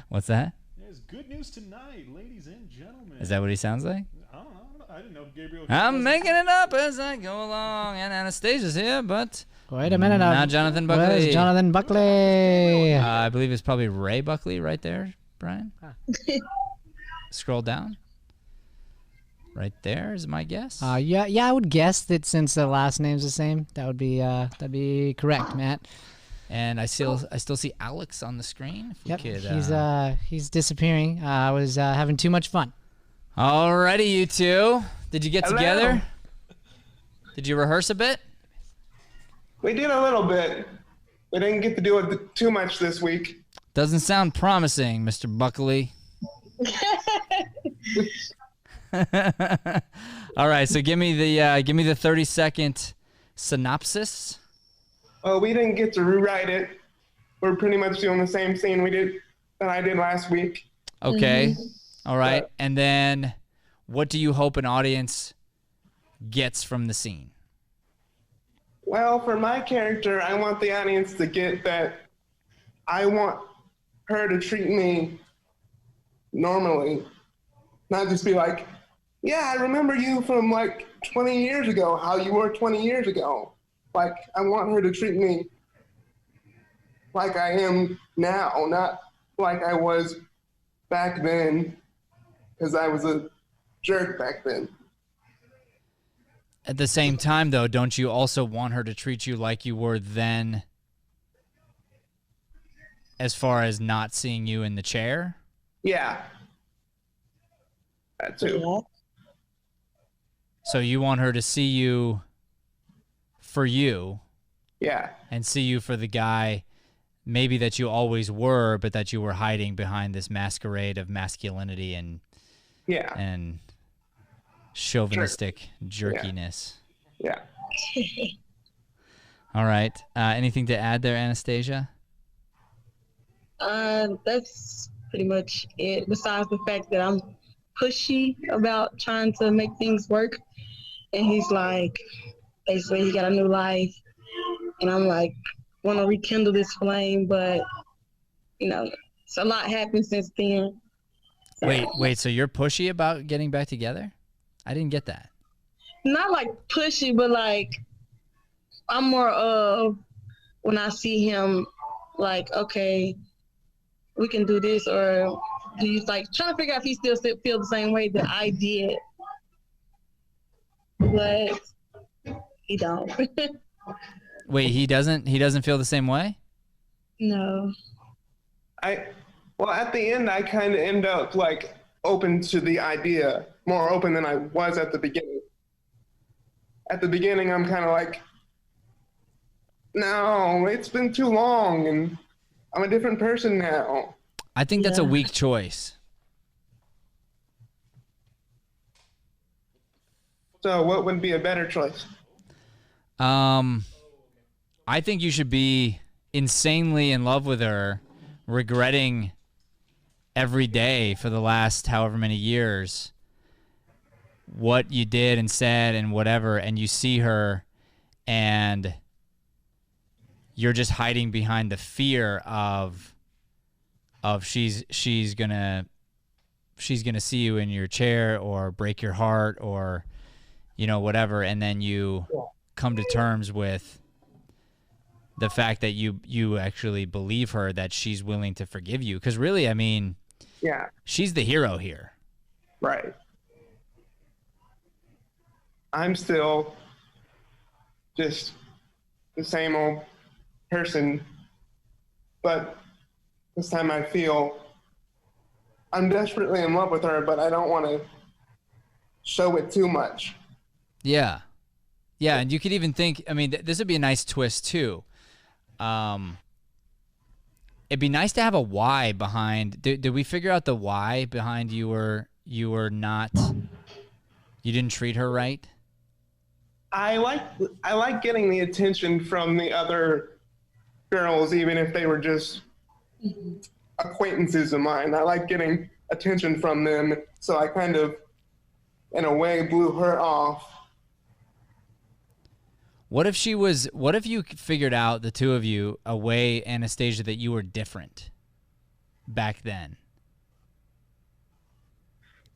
[SPEAKER 1] What's that?
[SPEAKER 13] there's good news tonight, ladies and gentlemen.
[SPEAKER 1] Is that what he sounds like?
[SPEAKER 13] I don't know. I didn't know Gabriel.
[SPEAKER 1] I'm making it up as I go along, and Anastasia's here, but
[SPEAKER 3] Wait a minute.
[SPEAKER 1] not Jonathan Buckley.
[SPEAKER 3] Where's Jonathan Buckley?
[SPEAKER 1] I believe it's probably Ray Buckley right there, Brian. Scroll down. Right there is my guess.
[SPEAKER 3] Yeah, I would guess that since the last name's the same, that'd be correct, Matt.
[SPEAKER 1] And I still see Alex on the screen. If we
[SPEAKER 3] Yep,
[SPEAKER 1] could,
[SPEAKER 3] he's disappearing. I was having too much fun.
[SPEAKER 1] Alrighty, you two. Did you get together? Did you rehearse a bit?
[SPEAKER 16] We did a little bit. We didn't get to do it too much this week.
[SPEAKER 1] Doesn't sound promising, Mr. Buckley. All right, so give me the 30-second synopsis.
[SPEAKER 16] Well, we didn't get to rewrite it. We're pretty much doing the same scene that I did last week.
[SPEAKER 1] Okay. All right. And then what do you hope an audience gets from the scene?
[SPEAKER 16] Well, for my character, I want the audience to get that I want her to treat me normally. Not just be like, yeah, I remember you from like 20 years ago, how you were 20 years ago. Like, I want her to treat me like I am now, not like I was back then, because I was a jerk back then.
[SPEAKER 1] At the same time, though, don't you also want her to treat you like you were then, as far as not seeing you in the chair?
[SPEAKER 16] Yeah. That too.
[SPEAKER 1] So you want her to see you for you.
[SPEAKER 16] Yeah.
[SPEAKER 1] And see you for the guy maybe that you always were, but that you were hiding behind this masquerade of masculinity and chauvinistic jerkiness.
[SPEAKER 16] Yeah.
[SPEAKER 1] All right. Anything to add there, Anastasia?
[SPEAKER 17] That's pretty much it. Besides the fact that I'm pushy about trying to make things work, and he's like, basically, he got a new life, and I'm like, want to rekindle this flame, but so a lot happened since then.
[SPEAKER 1] Wait. So you're pushy about getting back together? I didn't get that.
[SPEAKER 17] Not like pushy, but like I'm more of when I see him, like, okay, we can do this, or he's like trying to figure out if he still feel the same way that I did, but he don't.
[SPEAKER 1] Wait, he doesn't feel the same way?
[SPEAKER 17] No.
[SPEAKER 16] Well, at the end, I kind of end up like open to the idea, more open than I was at the beginning. At the beginning, I'm kind of like, no, it's been too long, and I'm a different person now.
[SPEAKER 1] I think that's a weak choice.
[SPEAKER 16] So what would be a better choice?
[SPEAKER 1] I think you should be insanely in love with her, regretting every day for the last however many years what you did and said and whatever, and you see her and you're just hiding behind the fear of she's gonna see you in your chair or break your heart or whatever, and then you come to terms with the fact that you actually believe her, that she's willing to forgive you, because really, I mean, she's the hero here.
[SPEAKER 16] Right. I'm still just the same old person, but this time I feel I'm desperately in love with her, but I don't want to show it too much.
[SPEAKER 1] Yeah. Yeah, and you could even think, I mean, this would be a nice twist too. It'd be nice to have a why behind. Did we figure out the why behind you didn't treat her right?
[SPEAKER 16] I like getting the attention from the other girls, even if they were just acquaintances of mine. I like getting attention from them, so I kind of, in a way, blew her off.
[SPEAKER 1] What if you figured out, the two of you, a way, Anastasia, that you were different back then?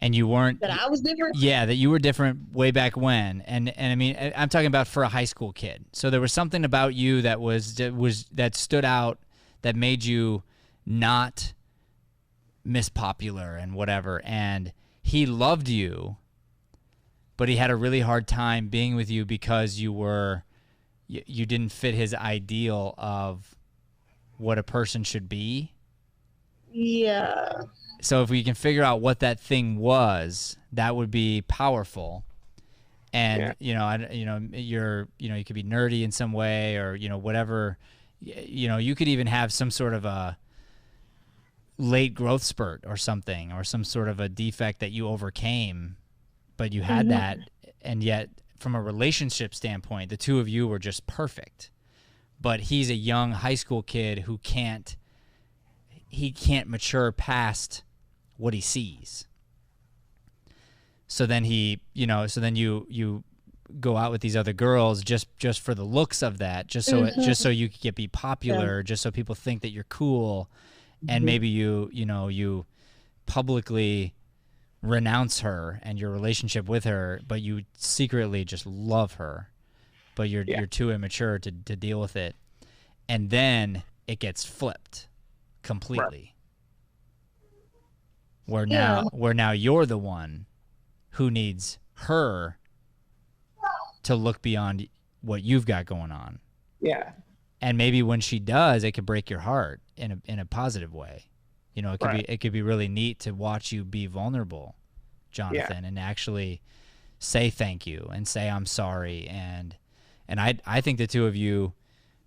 [SPEAKER 1] And you weren't.
[SPEAKER 17] That I was different?
[SPEAKER 1] Yeah, that you were different way back when. And I mean, I'm talking about for a high school kid. So there was something about you that stood out, that made you not Miss Popular and whatever. And he loved you, but he had a really hard time being with you because you didn't fit his ideal of what a person should be.
[SPEAKER 17] Yeah.
[SPEAKER 1] So if we can figure out what that thing was, that would be powerful. And you could be nerdy in some way, or whatever. You could even have some sort of a late growth spurt or something, or some sort of a defect that you overcame, but you had that, and yet from a relationship standpoint, the two of you were just perfect. But he's a young high school kid who can't mature past what he sees. So then you go out with these other girls just for the looks of that, just so you could be popular, just so people think that you're cool, and maybe you publicly renounce her and your relationship with her, but you secretly just love her, but you're too immature to deal with it, and then it gets flipped completely. Where now you're the one who needs her to look beyond what you've got going on.
[SPEAKER 16] Yeah.
[SPEAKER 1] And maybe when she does, it could break your heart in a positive way. It could be really neat to watch you be vulnerable, Jonathan, and actually say thank you and say I'm sorry, and I think the two of you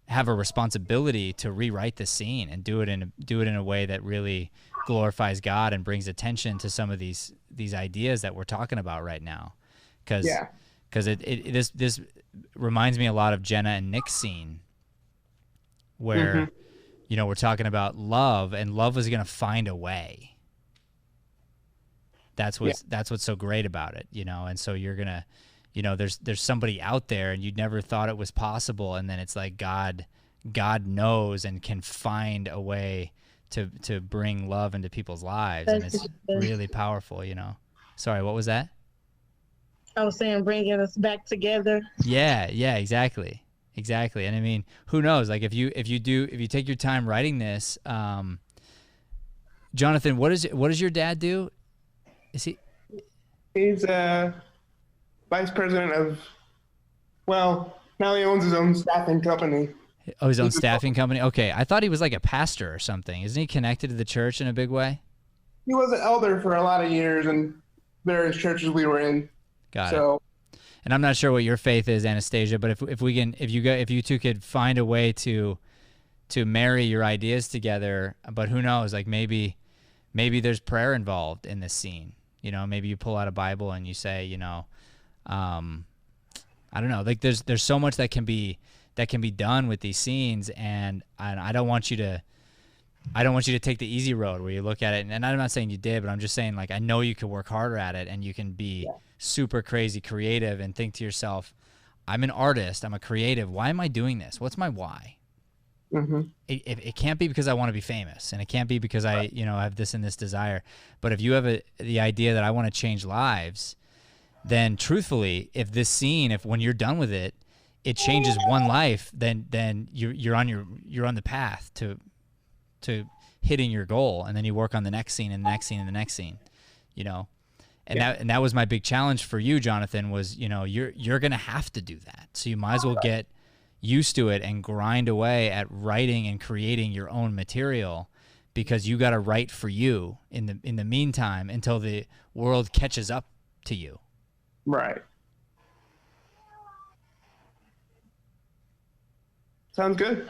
[SPEAKER 1] have a responsibility to rewrite the scene and do it in a way that really glorifies God and brings attention to some of these ideas that we're talking about right now, because this reminds me a lot of Jenna and Nick's scene, where we're talking about love, and love is going to find a way. That's what's so great about it, and so you're gonna, there's somebody out there and you never thought it was possible, and then it's like God knows and can find a way to bring love into people's lives, and it's really powerful. Sorry, what was that?
[SPEAKER 17] I was saying bringing us back together.
[SPEAKER 1] Yeah, exactly. And I mean, who knows? Like if you take your time writing this, Jonathan, what does your dad do? Is he?
[SPEAKER 16] He's vice president of, well, now he owns his own staffing company.
[SPEAKER 1] Oh, his own staffing company? Okay. I thought he was like a pastor or something. Isn't he connected to the church in a big way?
[SPEAKER 16] He was an elder for a lot of years in various churches we were in.
[SPEAKER 1] Got it. And I'm not sure what your faith is, Anastasia, but if you two could find a way to marry your ideas together, but who knows, like maybe there's prayer involved in this scene. You know, maybe you pull out a Bible and you say, you know, I don't know, like there's so much that can be done with these scenes, and I don't want you to take the easy road where you look at it, and I'm not saying you did, but I'm just saying, like, I know you could work harder at it, and you can be super crazy creative and think to yourself, I'm an artist, I'm a creative, why am I doing this? What's my why?
[SPEAKER 16] Mm-hmm.
[SPEAKER 1] It can't be because I want to be famous, and it can't be because I have this and this desire. But if you have the idea that I want to change lives, then truthfully, if this scene, if when you're done with it, it changes one life, then you're on the path to hitting your goal, and then you work on the next scene and the next scene and the next scene, you know. And that was my big challenge for you, Jonathan, was, you know, you're going to have to do that. So you might as well get used to it and grind away at writing and creating your own material, because you got to write for you in the meantime until the world catches up to you.
[SPEAKER 16] Right. Sounds good.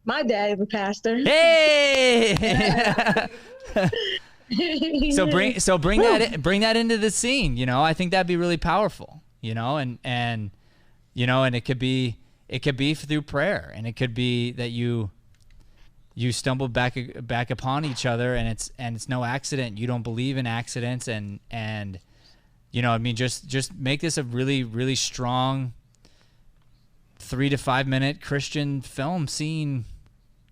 [SPEAKER 17] My dad is a pastor.
[SPEAKER 1] Hey! So bring that into the scene, you know. I think that'd be really powerful, you know, and you know, and it could be through prayer, and it could be that you stumble back upon each other, and it's no accident. You don't believe in accidents, and you know, I mean, just make this a really, really strong 3 to 5 minute Christian film scene,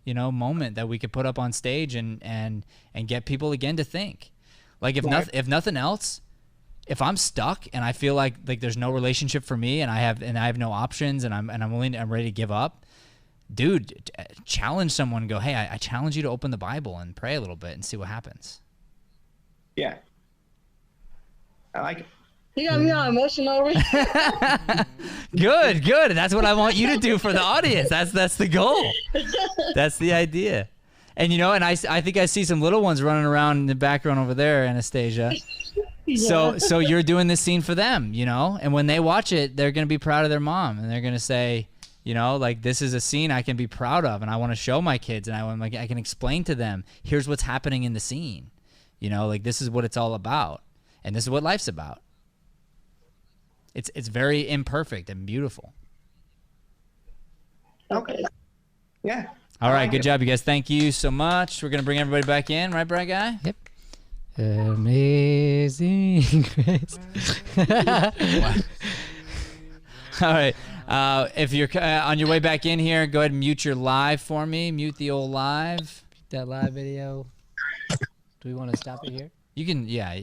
[SPEAKER 1] you know, moment that we could put up on stage and get people again to think. Like if nothing else, if I'm stuck and I feel like there's no relationship for me, and I have no options, and I'm ready to give up, dude, challenge someone. Go, hey, I challenge you to open the Bible and pray a little bit and see what happens.
[SPEAKER 16] Yeah, I like it.
[SPEAKER 17] You got me all emotional.
[SPEAKER 1] Good. That's what I want you to do for the audience. That's the goal. That's the idea. And you know, and I think I see some little ones running around in the background over there, Anastasia. Yeah. So you're doing this scene for them, you know, and when they watch it, they're gonna be proud of their mom, and they're gonna say, you know, like, this is a scene I can be proud of, and I want to show my kids, and I can explain to them, here's what's happening in the scene, you know, like, this is what it's all about, and this is what life's about. It's very imperfect and beautiful.
[SPEAKER 16] Okay. Yeah.
[SPEAKER 1] All right, good job, you guys. Thank you so much. We're gonna bring everybody back in, right, Bright Guy?
[SPEAKER 3] Yep. Amazing Grace.
[SPEAKER 1] All right. If you're on your way back in here, go ahead and mute your live for me. Mute the old live.
[SPEAKER 3] That live video. Do we want to stop it here?
[SPEAKER 1] You can, yeah,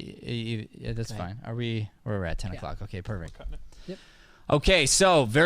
[SPEAKER 1] that's fine. We're at 10 o'clock. Okay, perfect.
[SPEAKER 3] Yep.
[SPEAKER 1] Okay, so very